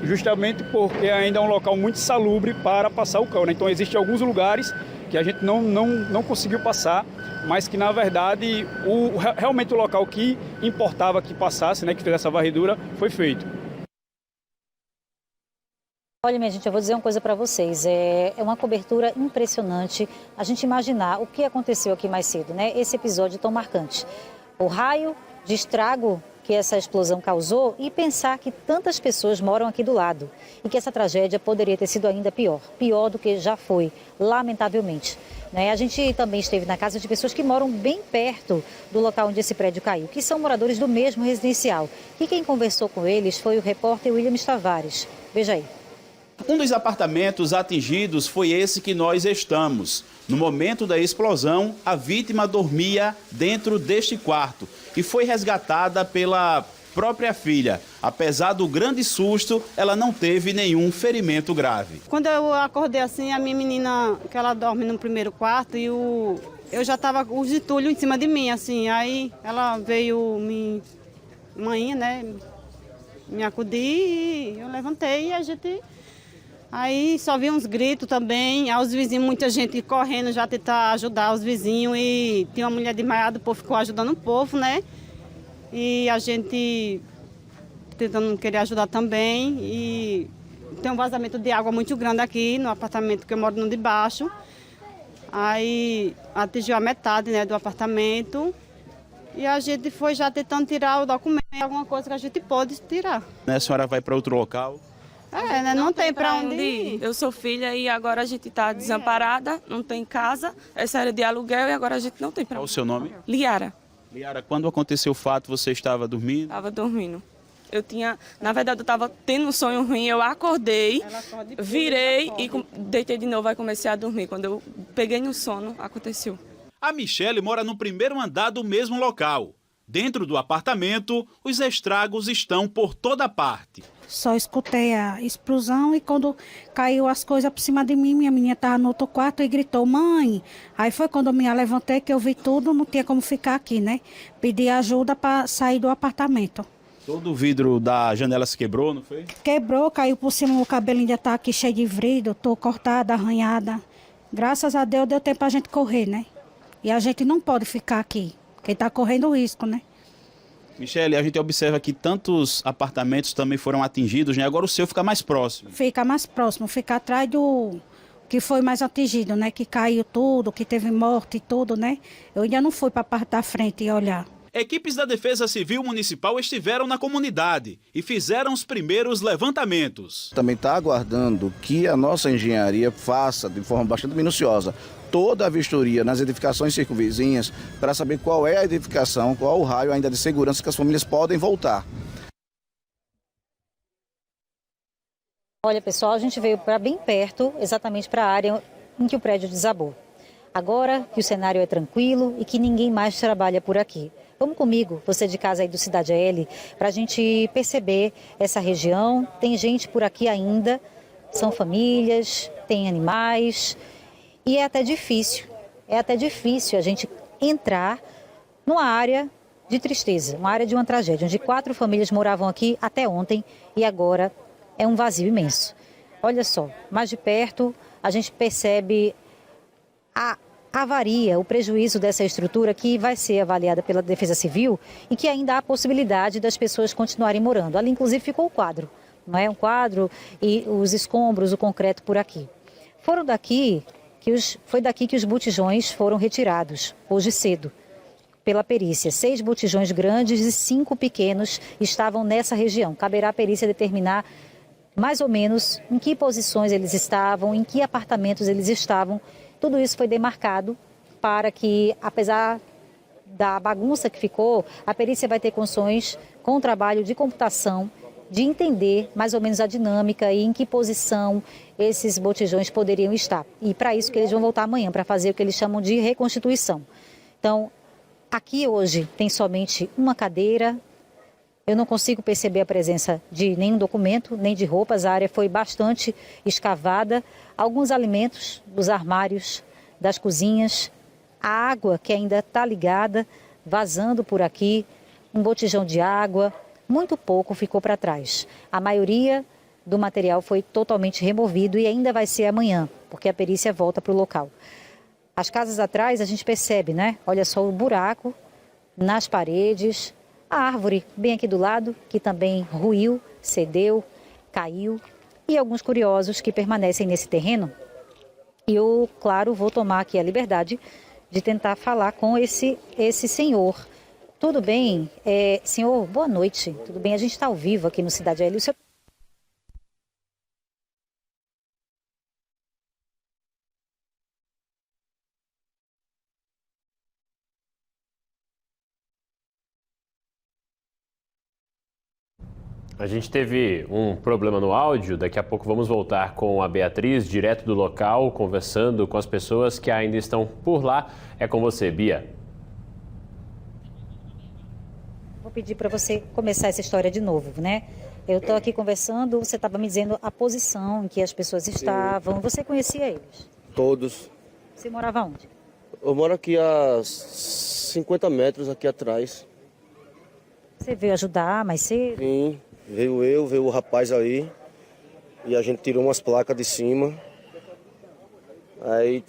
justamente porque ainda é um local muito insalubre para passar o cão, né? Então existem alguns lugares que a gente não conseguiu passar, mas que na verdade realmente o local que importava que passasse, né, que fizesse essa varredura, foi feito. Olha, minha gente, eu vou dizer uma coisa para vocês, é uma cobertura impressionante a gente imaginar o que aconteceu aqui mais cedo, né? Esse episódio tão marcante. O raio de estrago que essa explosão causou e pensar que tantas pessoas moram aqui do lado e que essa tragédia poderia ter sido ainda pior do que já foi, lamentavelmente. Né? A gente também esteve na casa de pessoas que moram bem perto do local onde esse prédio caiu, que são moradores do mesmo residencial. E quem conversou com eles foi o repórter William Tavares. Veja aí. Um dos apartamentos atingidos foi esse que nós estamos. No momento da explosão, a vítima dormia dentro deste quarto. e foi resgatada pela própria filha. Apesar do grande susto, ela não teve nenhum ferimento grave. Quando eu acordei assim, a minha menina, que ela dorme no primeiro quarto, e eu já estava com os entulhos em cima de mim, assim. Aí ela veio mãe, né, me acudir e eu levantei e a gente... Aí só vi uns gritos também, aos vizinhos, muita gente correndo já tentar ajudar os vizinhos, e tinha uma mulher desmaiada, o povo ficou ajudando o povo, né? E a gente tentando querer ajudar também, e tem um vazamento de água muito grande aqui no apartamento que eu moro no de baixo. Aí atingiu a metade, né, do apartamento, e a gente foi já tentando tirar o documento, alguma coisa que a gente pode tirar. A senhora vai para outro local? Né? Não tem para onde ir. Eu sou filha e agora a gente está desamparada, não tem casa, essa era de aluguel e agora a gente não tem para onde ir. Qual o seu nome? Liara. Liara, quando aconteceu o fato, você estava dormindo? Estava dormindo. Na verdade, eu estava tendo um sonho ruim, eu acordei, virei e deitei de novo e comecei a dormir. Quando eu peguei no sono, aconteceu. A Michele mora no primeiro andar do mesmo local. Dentro do apartamento, os estragos estão por toda parte. Só escutei a explosão e quando caiu as coisas por cima de mim, minha menina estava no outro quarto e gritou, mãe. Aí foi quando eu me levantei que eu vi tudo, não tinha como ficar aqui, né? Pedi ajuda para sair do apartamento. Todo o vidro da janela se quebrou, não foi? Quebrou, caiu por cima, o cabelo ainda está aqui cheio de vidro, estou cortada, arranhada. Graças a Deus deu tempo para a gente correr, né? E a gente não pode ficar aqui, porque está correndo risco, né? Michele, a gente observa que tantos apartamentos também foram atingidos, né? Agora o seu fica mais próximo. Fica mais próximo, fica atrás do que foi mais atingido, né? Que caiu tudo, que teve morte e tudo, né? Eu ainda não fui para a parte da frente e olhar. Equipes da Defesa Civil Municipal estiveram na comunidade e fizeram os primeiros levantamentos. Também está aguardando que a nossa engenharia faça, de forma bastante minuciosa, toda a vistoria nas edificações circunvizinhas para saber qual é a edificação, qual o raio ainda de segurança que as famílias podem voltar. Olha, pessoal, a gente veio para bem perto, exatamente para a área em que o prédio desabou. Agora que o cenário é tranquilo e que ninguém mais trabalha por aqui. Vamos comigo, você de casa aí do Cidade AL, para a gente perceber essa região. Tem gente por aqui ainda, são famílias, tem animais. E é até difícil a gente entrar numa área de tristeza, uma área de uma tragédia, onde 4 famílias moravam aqui até ontem e agora é um vazio imenso. Olha só, mais de perto a gente percebe a avaria, o prejuízo dessa estrutura que vai ser avaliada pela Defesa Civil e que ainda há possibilidade das pessoas continuarem morando. Ali, inclusive, ficou o quadro, não é? Um quadro e os escombros, o concreto por aqui. Foi daqui que os botijões foram retirados, hoje cedo, pela perícia. 6 botijões grandes e 5 pequenos estavam nessa região. Caberá à perícia determinar mais ou menos em que posições eles estavam, em que apartamentos eles estavam. Tudo isso foi demarcado para que, apesar da bagunça que ficou, a perícia vai ter condições, com o trabalho de computação, de entender mais ou menos a dinâmica e em que posição esses botijões poderiam estar. E para isso que eles vão voltar amanhã, para fazer o que eles chamam de reconstituição. Então, aqui hoje tem somente uma cadeira. Eu não consigo perceber a presença de nenhum documento, nem de roupas. A área foi bastante escavada. Alguns alimentos dos armários, das cozinhas. A água que ainda está ligada, vazando por aqui. Um botijão de água. Muito pouco ficou para trás. A maioria do material foi totalmente removido e ainda vai ser amanhã, porque a perícia volta para o local. As casas atrás a gente percebe, né? Olha só o buraco nas paredes. A árvore bem aqui do lado, que também ruiu, cedeu, caiu. E alguns curiosos que permanecem nesse terreno. E eu, claro, vou tomar aqui a liberdade de tentar falar com esse senhor. Tudo bem? Senhor, boa noite. Tudo bem? A gente está ao vivo aqui no Cidade AL. A gente teve um problema no áudio, daqui a pouco vamos voltar com a Beatriz, direto do local, conversando com as pessoas que ainda estão por lá. É com você, Bia. pedir para você começar essa história de novo, né? Eu estou aqui conversando, você estava me dizendo a posição em que as pessoas estavam. Você conhecia eles? Todos. Você morava onde? Eu moro aqui a 50 metros aqui atrás. Você veio ajudar mais cedo? Sim, veio o rapaz aí e a gente tirou umas placas de cima. Aí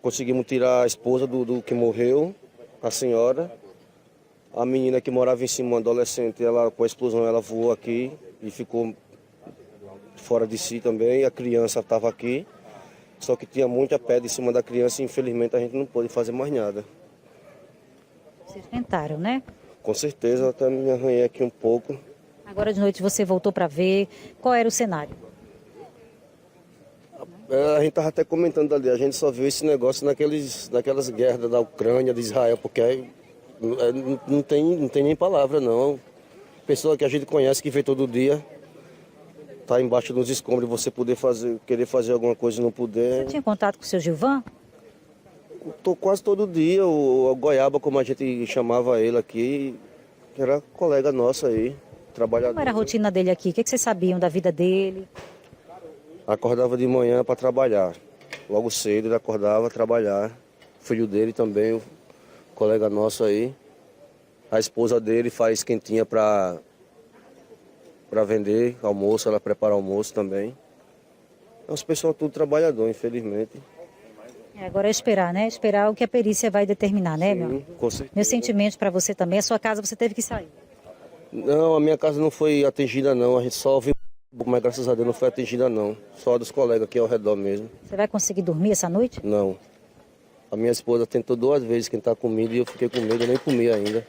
conseguimos tirar a esposa do que morreu, a senhora. A menina que morava em cima, uma adolescente, ela com a explosão ela voou aqui e ficou fora de si também. A criança estava aqui, só que tinha muita pedra em cima da criança e infelizmente a gente não pôde fazer mais nada. Vocês tentaram, né? Com certeza, até me arranhei aqui um pouco. Agora de noite você voltou para ver. Qual era o cenário? A gente estava até comentando ali, a gente só viu esse negócio naquelas guerras da Ucrânia, de Israel, porque aí não tem nem palavra, não. Pessoa que a gente conhece, que vê todo dia, tá embaixo dos escombros, você querer fazer alguma coisa e não poder. Você tinha contato com o seu Gilvan? Tô quase todo dia, o Goiaba, como a gente chamava ele aqui, era colega nosso aí, trabalhador. Como era a rotina dele aqui? O que vocês sabiam da vida dele? Acordava de manhã para trabalhar. Logo cedo ele acordava a trabalhar. O filho dele também, o colega nosso aí. A esposa dele faz quentinha para vender almoço, ela prepara almoço também. É umas pessoas tudo trabalhador, infelizmente. Agora é esperar, né? Esperar o que a perícia vai determinar, né, meu? Com certeza. Meus sentimentos para você também. A sua casa você teve que sair. Não, a minha casa não foi atingida não. A gente só ouviu, mas graças a Deus não foi atingida não. Só dos colegas aqui ao redor mesmo. Você vai conseguir dormir essa noite? Não. A minha esposa tentou 2 vezes quentar comida e eu fiquei com medo, eu nem comi ainda.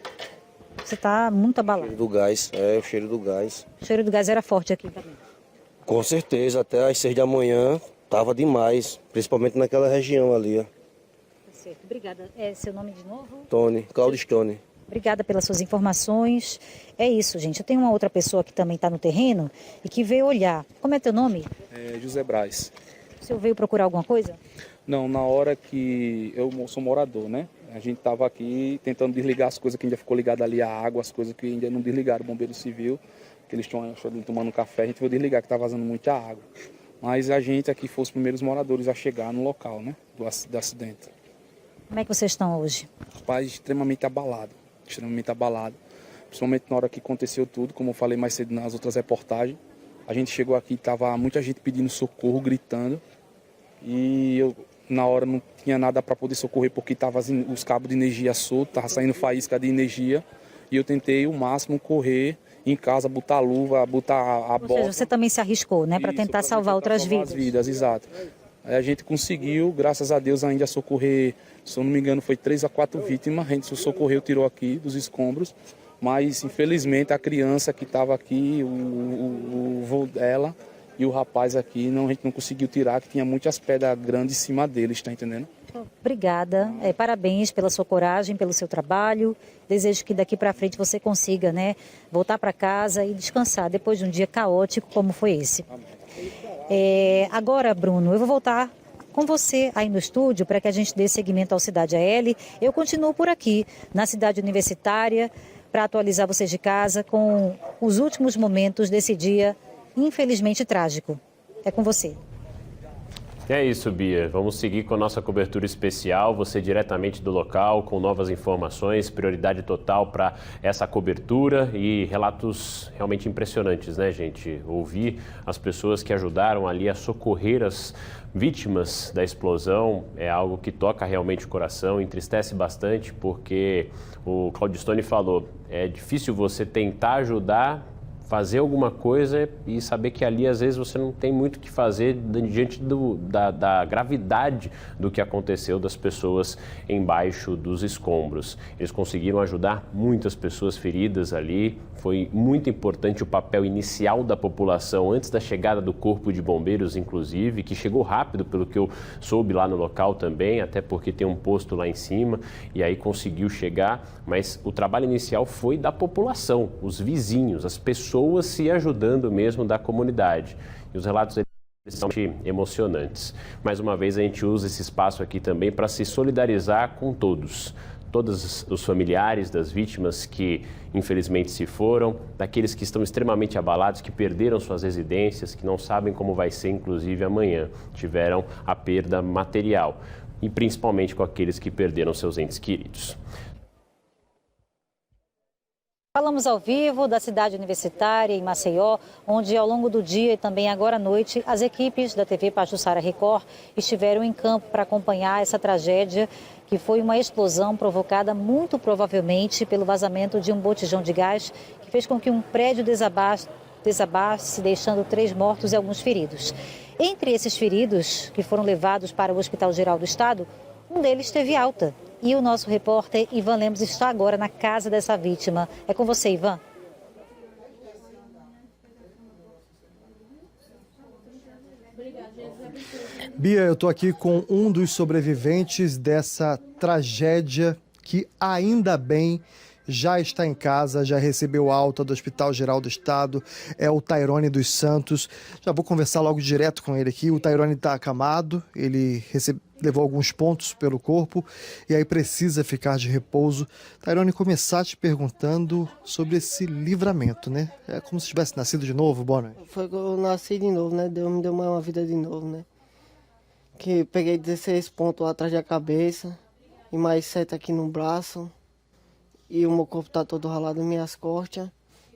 Você está muito abalado. O cheiro do gás, o cheiro do gás. O cheiro do gás era forte aqui também. Com certeza, até às 6 da manhã estava demais, principalmente naquela região ali. Certo, obrigada. Seu nome de novo? Cláudio Stone. Obrigada pelas suas informações. É isso, gente. Eu tenho uma outra pessoa que também está no terreno e que veio olhar. Como é teu nome? José Braz. O senhor veio procurar alguma coisa? Não, na hora que eu sou morador, né? A gente estava aqui tentando desligar as coisas que ainda ficou ligada ali, a água, as coisas que ainda não desligaram, o bombeiro civil, que eles estão tomando café, a gente foi desligar, que está vazando muita água. Mas a gente aqui foi os primeiros moradores a chegar no local, né? Do acidente. Como é que vocês estão hoje? Rapaz, extremamente abalado. Principalmente na hora que aconteceu tudo, como eu falei mais cedo nas outras reportagens. A gente chegou aqui, tava muita gente pedindo socorro, gritando. E eu, na hora, não tinha nada para poder socorrer, porque tava os cabos de energia soltos, tava saindo faísca de energia. E eu tentei o máximo correr em casa, botar a luva, botar a bota. Ou seja, você também se arriscou, né? Para tentar salvar outras vidas. As vidas, exato. Aí a gente conseguiu, graças a Deus, ainda socorrer, se eu não me engano, foi 3 a 4 vítimas. A gente socorreu, tirou aqui dos escombros. Mas, infelizmente, a criança que estava aqui, o vô dela e o rapaz aqui, a gente não conseguiu tirar, que tinha muitas pedras grandes em cima deles, está entendendo? Obrigada. Parabéns pela sua coragem, pelo seu trabalho. Desejo que daqui para frente você consiga, né, voltar para casa e descansar depois de um dia caótico como foi esse. Agora, Bruno, eu vou voltar com você aí no estúdio para que a gente dê seguimento ao Cidade AL. Eu continuo por aqui, na cidade universitária, para atualizar vocês de casa com os últimos momentos desse dia, infelizmente trágico. É com você. É isso, Bia. Vamos seguir com a nossa cobertura especial. Você diretamente do local, com novas informações, prioridade total para essa cobertura e relatos realmente impressionantes, né, gente? Ouvir as pessoas que ajudaram ali a socorrer as vítimas da explosão é algo que toca realmente o coração, entristece bastante, porque o Cláudio Stone falou, é difícil você tentar ajudar, fazer alguma coisa e saber que ali às vezes você não tem muito o que fazer diante da gravidade do que aconteceu das pessoas embaixo dos escombros. Eles conseguiram ajudar muitas pessoas feridas ali, foi muito importante o papel inicial da população antes da chegada do corpo de bombeiros, inclusive, que chegou rápido pelo que eu soube lá no local também, até porque tem um posto lá em cima e aí conseguiu chegar, mas o trabalho inicial foi da população, os vizinhos, as pessoas se ajudando mesmo da comunidade. E os relatos são emocionantes. Mais uma vez a gente usa esse espaço aqui também para se solidarizar com todos. todos os familiares das vítimas que infelizmente se foram, daqueles que estão extremamente abalados, que perderam suas residências, que não sabem como vai ser inclusive amanhã, tiveram a perda material e principalmente com aqueles que perderam seus entes queridos. Falamos ao vivo da cidade universitária, em Maceió, onde ao longo do dia e também agora à noite, as equipes da TV Pajuçara Record estiveram em campo para acompanhar essa tragédia, que foi uma explosão provocada muito provavelmente pelo vazamento de um botijão de gás, que fez com que um prédio desabasse, deixando 3 mortos e alguns feridos. Entre esses feridos, que foram levados para o Hospital Geral do Estado, um deles teve alta. E o nosso repórter Ivan Lemos está agora na casa dessa vítima. É com você, Ivan. Bia, eu estou aqui com um dos sobreviventes dessa tragédia que, ainda bem, já está em casa, já recebeu alta do Hospital Geral do Estado, é o Tairone dos Santos. Já vou conversar logo direto com ele aqui. O Tairone está acamado, ele levou alguns pontos pelo corpo e aí precisa ficar de repouso. Tairone, começar te perguntando sobre esse livramento, né? É como se tivesse nascido de novo, boa noite. Foi que eu nasci de novo, né? Deus me deu uma vida de novo, né? Que peguei 16 pontos atrás da cabeça e mais 7 aqui no braço. E o meu corpo tá todo ralado nas minhas costas.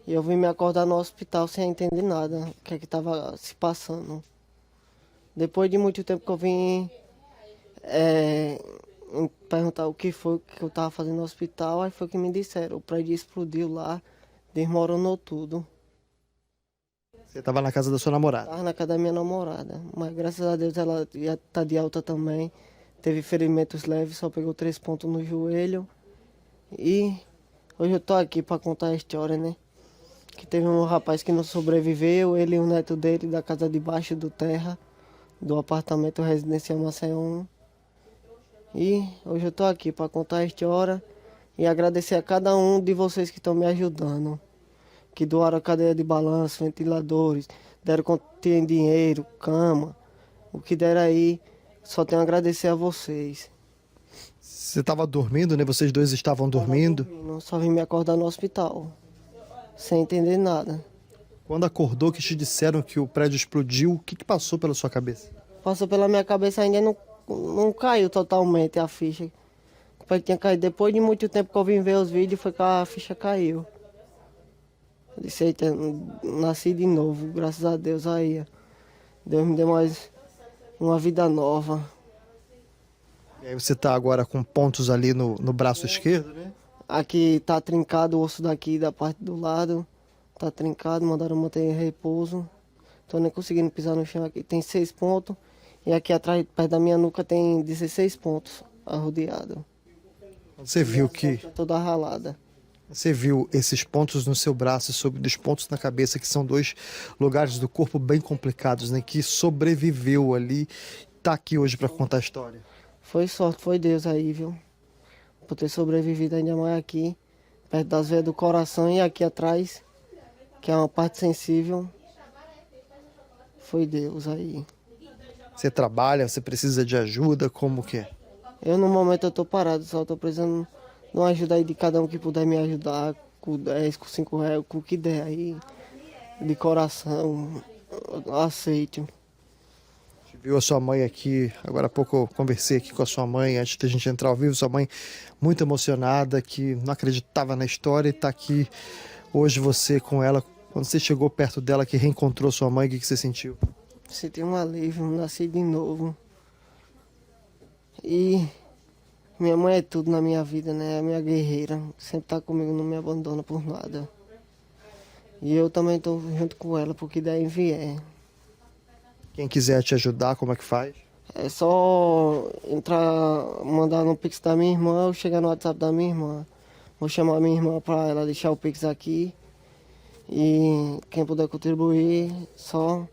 E eu vim me acordar no hospital sem entender nada, o que é que tava se passando. Depois de muito tempo que eu vim perguntar o que foi que eu tava fazendo no hospital, aí foi que me disseram, o prédio explodiu lá, desmoronou tudo. Você estava na casa da sua namorada? Tava na casa da minha namorada, mas graças a Deus ela já tá de alta também. Teve ferimentos leves, só pegou 3 pontos no joelho. E hoje eu tô aqui para contar a história, né? Que teve um rapaz que não sobreviveu, ele e o neto dele da casa de baixo do terra, do apartamento residencial Maceió 1. E hoje eu tô aqui para contar a história e agradecer a cada um de vocês que estão me ajudando. Que doaram cadeira de balanço, ventiladores, deram continha em dinheiro, cama, o que deram aí, só tenho a agradecer a vocês. Você estava dormindo, né? Vocês dois estavam dormindo? Só vim me acordar no hospital, sem entender nada. Quando acordou, que te disseram que o prédio explodiu, o que passou pela sua cabeça? Passou pela minha cabeça, ainda não caiu totalmente a ficha. O prédio tinha caído. Depois de muito tempo que eu vim ver os vídeos, foi que a ficha caiu. Eu disse, eita, nasci de novo, graças a Deus aí. Deus me deu mais uma vida nova. E aí você tá agora com pontos ali no braço esquerdo, né? Aqui tá trincado o osso daqui, da parte do lado. Tá trincado, mandaram manter em repouso. Tô nem conseguindo pisar no chão aqui. Tem 6 pontos. E aqui atrás, perto da minha nuca, tem 16 pontos arrodeado. Você viu que... Toda ralada. Você viu esses pontos no seu braço e sobre os pontos na cabeça, que são 2 lugares do corpo bem complicados, né? Que sobreviveu ali. Tá aqui hoje para contar a história. Foi sorte, foi Deus aí, viu? Por ter sobrevivido ainda mais aqui, perto das veias do coração e aqui atrás, que é uma parte sensível. Foi Deus aí. Você trabalha, você precisa de ajuda, como que é? Eu no momento eu tô parado, só tô precisando de uma ajuda aí de cada um que puder me ajudar, com 10, com 5 reais, com o que der aí, de coração, aceito. Viu a sua mãe aqui, agora há pouco eu conversei aqui com a sua mãe, antes da gente entrar ao vivo, sua mãe muito emocionada, que não acreditava na história e está aqui hoje você com ela. Quando você chegou perto dela, que reencontrou sua mãe, o que você sentiu? Senti um alívio, nasci de novo. E minha mãe é tudo na minha vida, né? É a minha guerreira, sempre tá comigo, não me abandona por nada. E eu também tô junto com ela, porque daí vier. Quem quiser te ajudar, como é que faz? É só entrar, mandar no Pix da minha irmã ou chegar no WhatsApp da minha irmã. Vou chamar a minha irmã para ela deixar o Pix aqui. E quem puder contribuir, só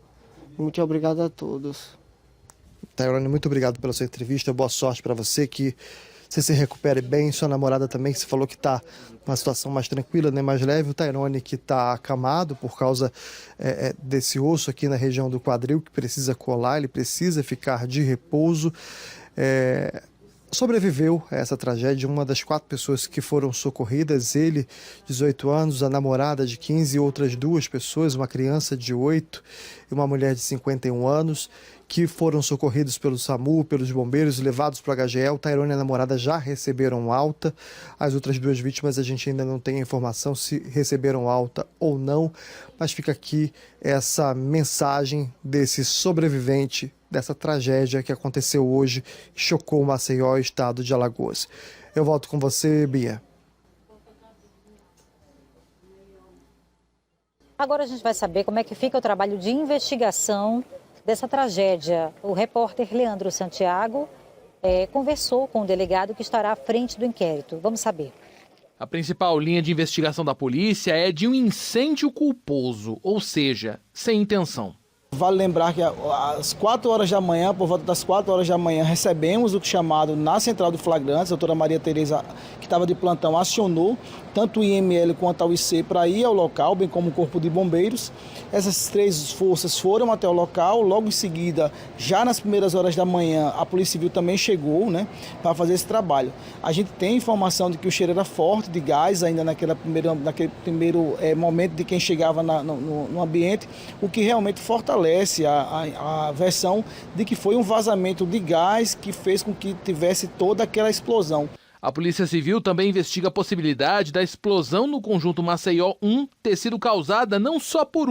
muito obrigado a todos. Tairone, muito obrigado pela sua entrevista. Boa sorte para você, que você se recupere bem. Sua namorada também, que você falou que está numa situação mais tranquila, né, mais leve. O Tairone, que está acamado por causa desse osso aqui na região do quadril, que precisa colar, ele precisa ficar de repouso. sobreviveu a essa tragédia, uma das 4 pessoas que foram socorridas, ele, 18 anos, a namorada de 15 e outras 2 pessoas, uma criança de 8 e uma mulher de 51 anos, que foram socorridos pelo SAMU, pelos bombeiros, levados para o HGE. O Tairone e a namorada já receberam alta. As outras 2 vítimas a gente ainda não tem a informação se receberam alta ou não, mas fica aqui essa mensagem desse sobrevivente dessa tragédia que aconteceu hoje e chocou Maceió e o estado de Alagoas. Eu volto com você, Bia. Agora a gente vai saber como é que fica o trabalho de investigação dessa tragédia. O repórter Leandro Santiago conversou com o delegado que estará à frente do inquérito. Vamos saber. A principal linha de investigação da polícia é de um incêndio culposo, ou seja, sem intenção. Vale lembrar que às 4 horas da manhã, por volta das 4 horas da manhã, recebemos o chamado na central de flagrantes. A doutora Maria Tereza, que estava de plantão, acionou tanto o IML quanto a UIC para ir ao local, bem como o Corpo de Bombeiros. Essas 3 forças foram até o local. Logo em seguida, já nas primeiras horas da manhã, a Polícia Civil também chegou, para fazer esse trabalho. A gente tem informação de que o cheiro era forte de gás ainda naquele primeiro momento de quem chegava no ambiente, o que realmente fortalece a versão de que foi um vazamento de gás que fez com que tivesse toda aquela explosão. A Polícia Civil também investiga a possibilidade da explosão no conjunto Maceió 1 ter sido causada não só por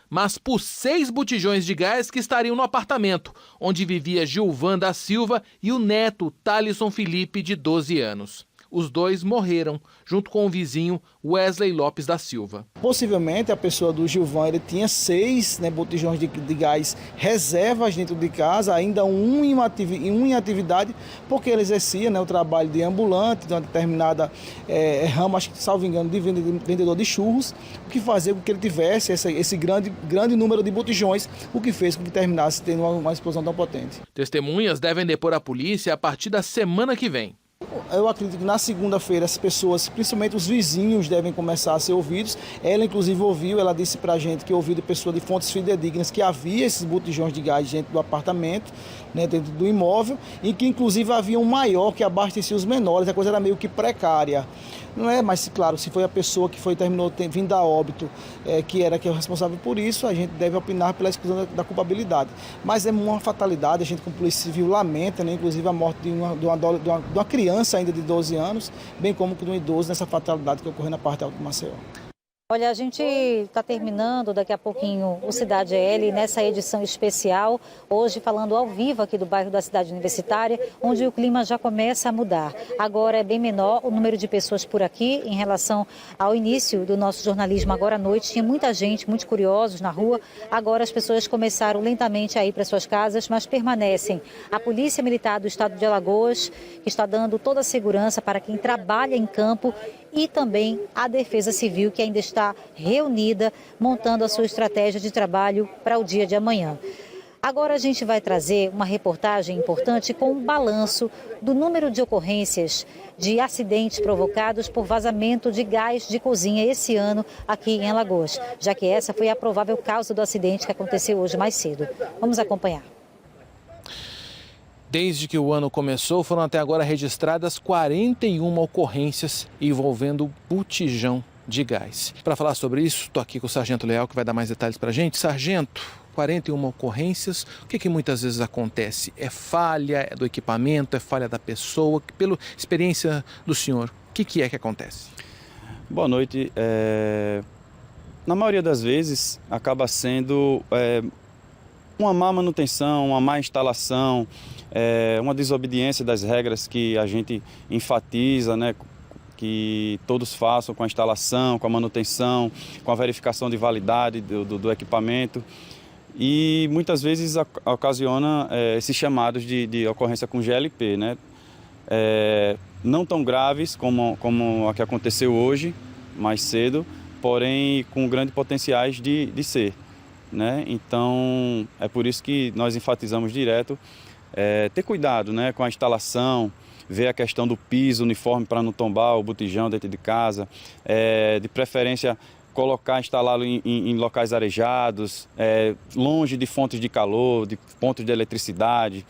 mas por 6 botijões de gás que estariam no apartamento, onde vivia Gilvan da Silva e o neto Thalisson Felipe, de 12 anos. Os 2 morreram, junto com o vizinho Wesley Lopes da Silva. Possivelmente a pessoa do Gilvan, ele tinha 6 botijões de gás reservas dentro de casa, ainda um em atividade, porque ele exercia o trabalho de ambulante, de uma determinada rama, acho que, salvo engano, de vendedor de churros, o que fazia com que ele tivesse esse grande número de botijões, o que fez com que terminasse tendo uma explosão tão potente. Testemunhas devem depor à polícia a partir da semana que vem. Eu acredito que na segunda-feira as pessoas, principalmente os vizinhos, devem começar a ser ouvidos. Ela, inclusive, ouviu, ela disse pra gente que ouviu de pessoa de fontes fidedignas que havia esses botijões de gás dentro do apartamento, dentro do imóvel, e que, inclusive, havia um maior que abastecia os menores. A coisa era meio que precária. Não é, mas, claro, se foi a pessoa que terminou vindo a óbito, que é o responsável por isso, a gente deve opinar pela exclusão da culpabilidade. Mas é uma fatalidade, a gente, como Polícia Civil, lamenta, inclusive, a morte de uma criança ainda de 12 anos, bem como de um idoso, nessa fatalidade que ocorreu na parte alta do Maceió. Olha, a gente está terminando daqui a pouquinho o Cidade L nessa edição especial, hoje falando ao vivo aqui do bairro da Cidade Universitária, onde o clima já começa a mudar. Agora é bem menor o número de pessoas por aqui em relação ao início do nosso jornalismo agora à noite. Tinha muita gente, muitos curiosos na rua. Agora as pessoas começaram lentamente a ir para suas casas, mas permanecem. A Polícia Militar do Estado de Alagoas, que está dando toda a segurança para quem trabalha em campo, e também a Defesa Civil, que ainda está reunida, montando a sua estratégia de trabalho para o dia de amanhã. Agora a gente vai trazer uma reportagem importante com um balanço do número de ocorrências de acidentes provocados por vazamento de gás de cozinha esse ano aqui em Alagoas, já que essa foi a provável causa do acidente que aconteceu hoje mais cedo. Vamos acompanhar. Desde que o ano começou, foram até agora registradas 41 ocorrências envolvendo botijão de gás. Para falar sobre isso, estou aqui com o Sargento Leal, que vai dar mais detalhes para a gente. Sargento, 41 ocorrências, o que muitas vezes acontece? É falha do equipamento, é falha da pessoa? Pela experiência do senhor, o que é que acontece? Boa noite. Na maioria das vezes, acaba sendo uma má manutenção, uma má instalação, uma desobediência das regras que a gente enfatiza, que todos façam com a instalação, com a manutenção, com a verificação de validade do equipamento. E muitas vezes ocasiona esses chamados de ocorrência com GLP, não tão graves como a que aconteceu hoje, mais cedo, porém com grandes potenciais de ser. Então, é por isso que nós enfatizamos direto ter cuidado com a instalação, ver a questão do piso uniforme para não tombar o botijão dentro de casa, de preferência instalá-lo em locais arejados, longe de fontes de calor, de pontos de eletricidade.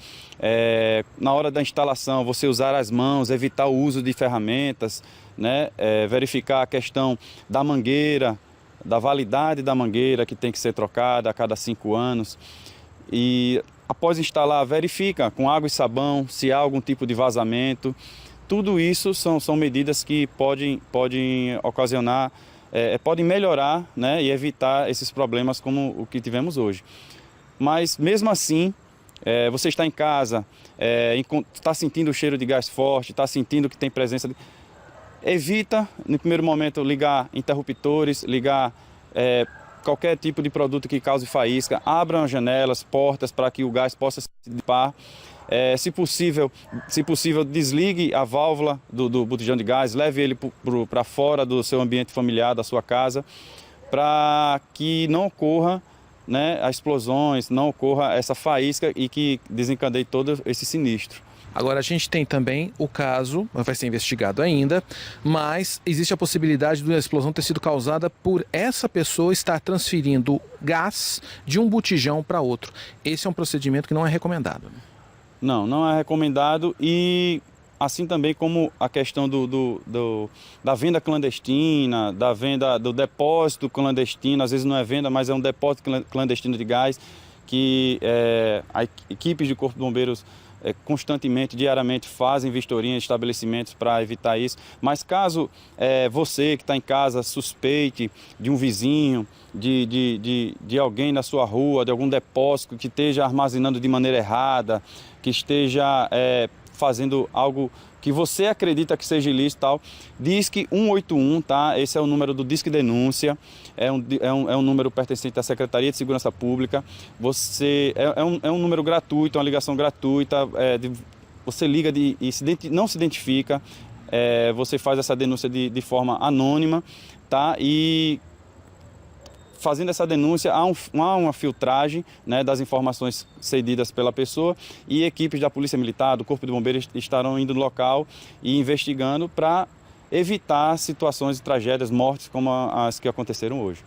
Na hora da instalação, você usar as mãos, evitar o uso de ferramentas, né? Verificar a questão da mangueira, da validade da mangueira, que tem que ser trocada a cada 5 anos. E após instalar, verifica com água e sabão se há algum tipo de vazamento. Tudo isso são medidas que podem ocasionar, podem melhorar, né, e evitar esses problemas como o que tivemos hoje. Mas mesmo assim, você está em casa, está sentindo o cheiro de gás forte, está sentindo que tem presença de... Evita, no primeiro momento, ligar interruptores, ligar qualquer tipo de produto que cause faísca. Abram as janelas, portas para que o gás possa se dissipar. Se possível, desligue a válvula do botijão de gás, leve ele para fora do seu ambiente familiar, da sua casa, para que não ocorra, né, as explosões, não ocorra essa faísca e que desencadeie todo esse sinistro. Agora, a gente tem também o caso, vai ser investigado ainda, mas existe a possibilidade da explosão ter sido causada por essa pessoa estar transferindo gás de um botijão para outro. Esse é um procedimento que não é recomendado. Não é recomendado, e assim também como a questão da venda clandestina, da venda do depósito clandestino, às vezes não é venda, mas é um depósito clandestino de gás, que as equipes de Corpo de Bombeiros constantemente, diariamente, fazem vistoria em estabelecimentos para evitar isso. Mas caso você que está em casa suspeite de um vizinho, de alguém na sua rua, de algum depósito que esteja armazenando de maneira errada, que esteja fazendo algo que você acredita que seja ilícito, tal, Disque 181, tá? Esse é o número do Disque Denúncia, é um número pertencente à Secretaria de Segurança Pública. É um número gratuito, uma ligação gratuita, você liga e não se identifica, você faz essa denúncia de forma anônima, tá? E fazendo essa denúncia, há uma filtragem, né, das informações cedidas pela pessoa, e equipes da Polícia Militar, do Corpo de Bombeiros estarão indo no local e investigando para evitar situações de tragédias, mortes como as que aconteceram hoje.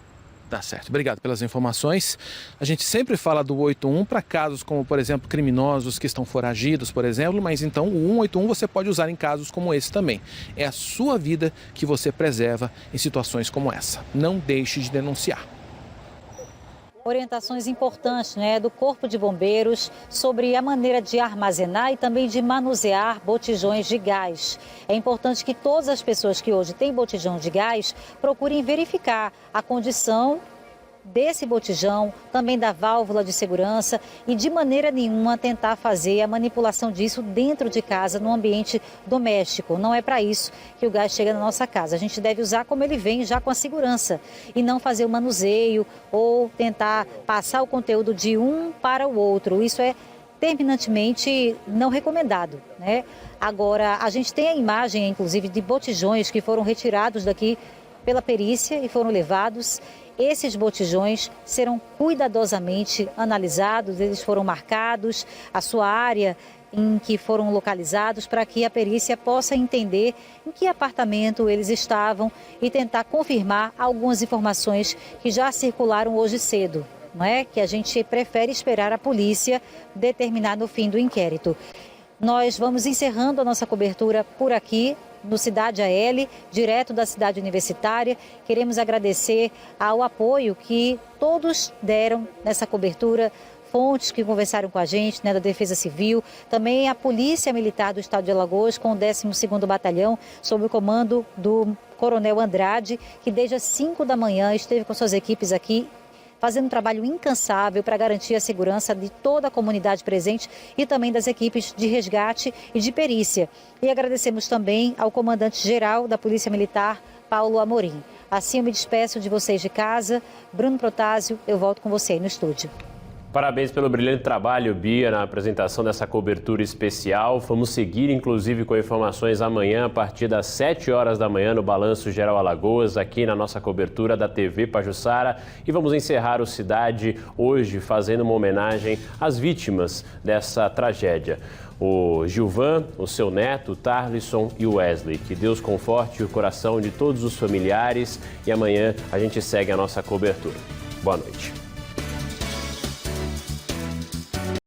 Tá certo. Obrigado pelas informações. A gente sempre fala do 181 para casos como, por exemplo, criminosos que estão foragidos, por exemplo, mas então o 181 você pode usar em casos como esse também. É a sua vida que você preserva em situações como essa. Não deixe de denunciar. Orientações importantes, né, do Corpo de Bombeiros sobre a maneira de armazenar e também de manusear botijões de gás. É importante que todas as pessoas que hoje têm botijão de gás procurem verificar a condição desse botijão, também da válvula de segurança, e de maneira nenhuma tentar fazer a manipulação disso dentro de casa, no ambiente doméstico. Não é para isso que o gás chega na nossa casa. A gente deve usar como ele vem, já com a segurança, e não fazer o manuseio ou tentar passar o conteúdo de um para o outro. Isso é terminantemente não recomendado, né? Agora, a gente tem a imagem, inclusive, de botijões que foram retirados daqui pela perícia e foram levados. Esses botijões serão cuidadosamente analisados, eles foram marcados, a sua área em que foram localizados, para que a perícia possa entender em que apartamento eles estavam e tentar confirmar algumas informações que já circularam hoje cedo, não é? Que a gente prefere esperar a polícia determinar no fim do inquérito. Nós vamos encerrando a nossa cobertura por aqui, no Cidade AL, direto da cidade universitária. Queremos agradecer ao apoio que todos deram nessa cobertura, fontes que conversaram com a gente, né, da Defesa Civil, também a Polícia Militar do Estado de Alagoas, com o 12º Batalhão, sob o comando do Coronel Andrade, que desde as 5 da manhã esteve com suas equipes aqui, fazendo um trabalho incansável para garantir a segurança de toda a comunidade presente e também das equipes de resgate e de perícia. E agradecemos também ao comandante-geral da Polícia Militar, Paulo Amorim. Assim eu me despeço de vocês de casa. Bruno Protásio, eu volto com você aí no estúdio. Parabéns pelo brilhante trabalho, Bia, na apresentação dessa cobertura especial. Vamos seguir, inclusive, com informações amanhã, a partir das 7 horas da manhã, no Balanço Geral Alagoas, aqui na nossa cobertura da TV Pajuçara. E vamos encerrar o Cidade hoje fazendo uma homenagem às vítimas dessa tragédia. O Gilvan, o seu neto, o Tarlisson e o Wesley. Que Deus conforte o coração de todos os familiares e amanhã a gente segue a nossa cobertura. Boa noite.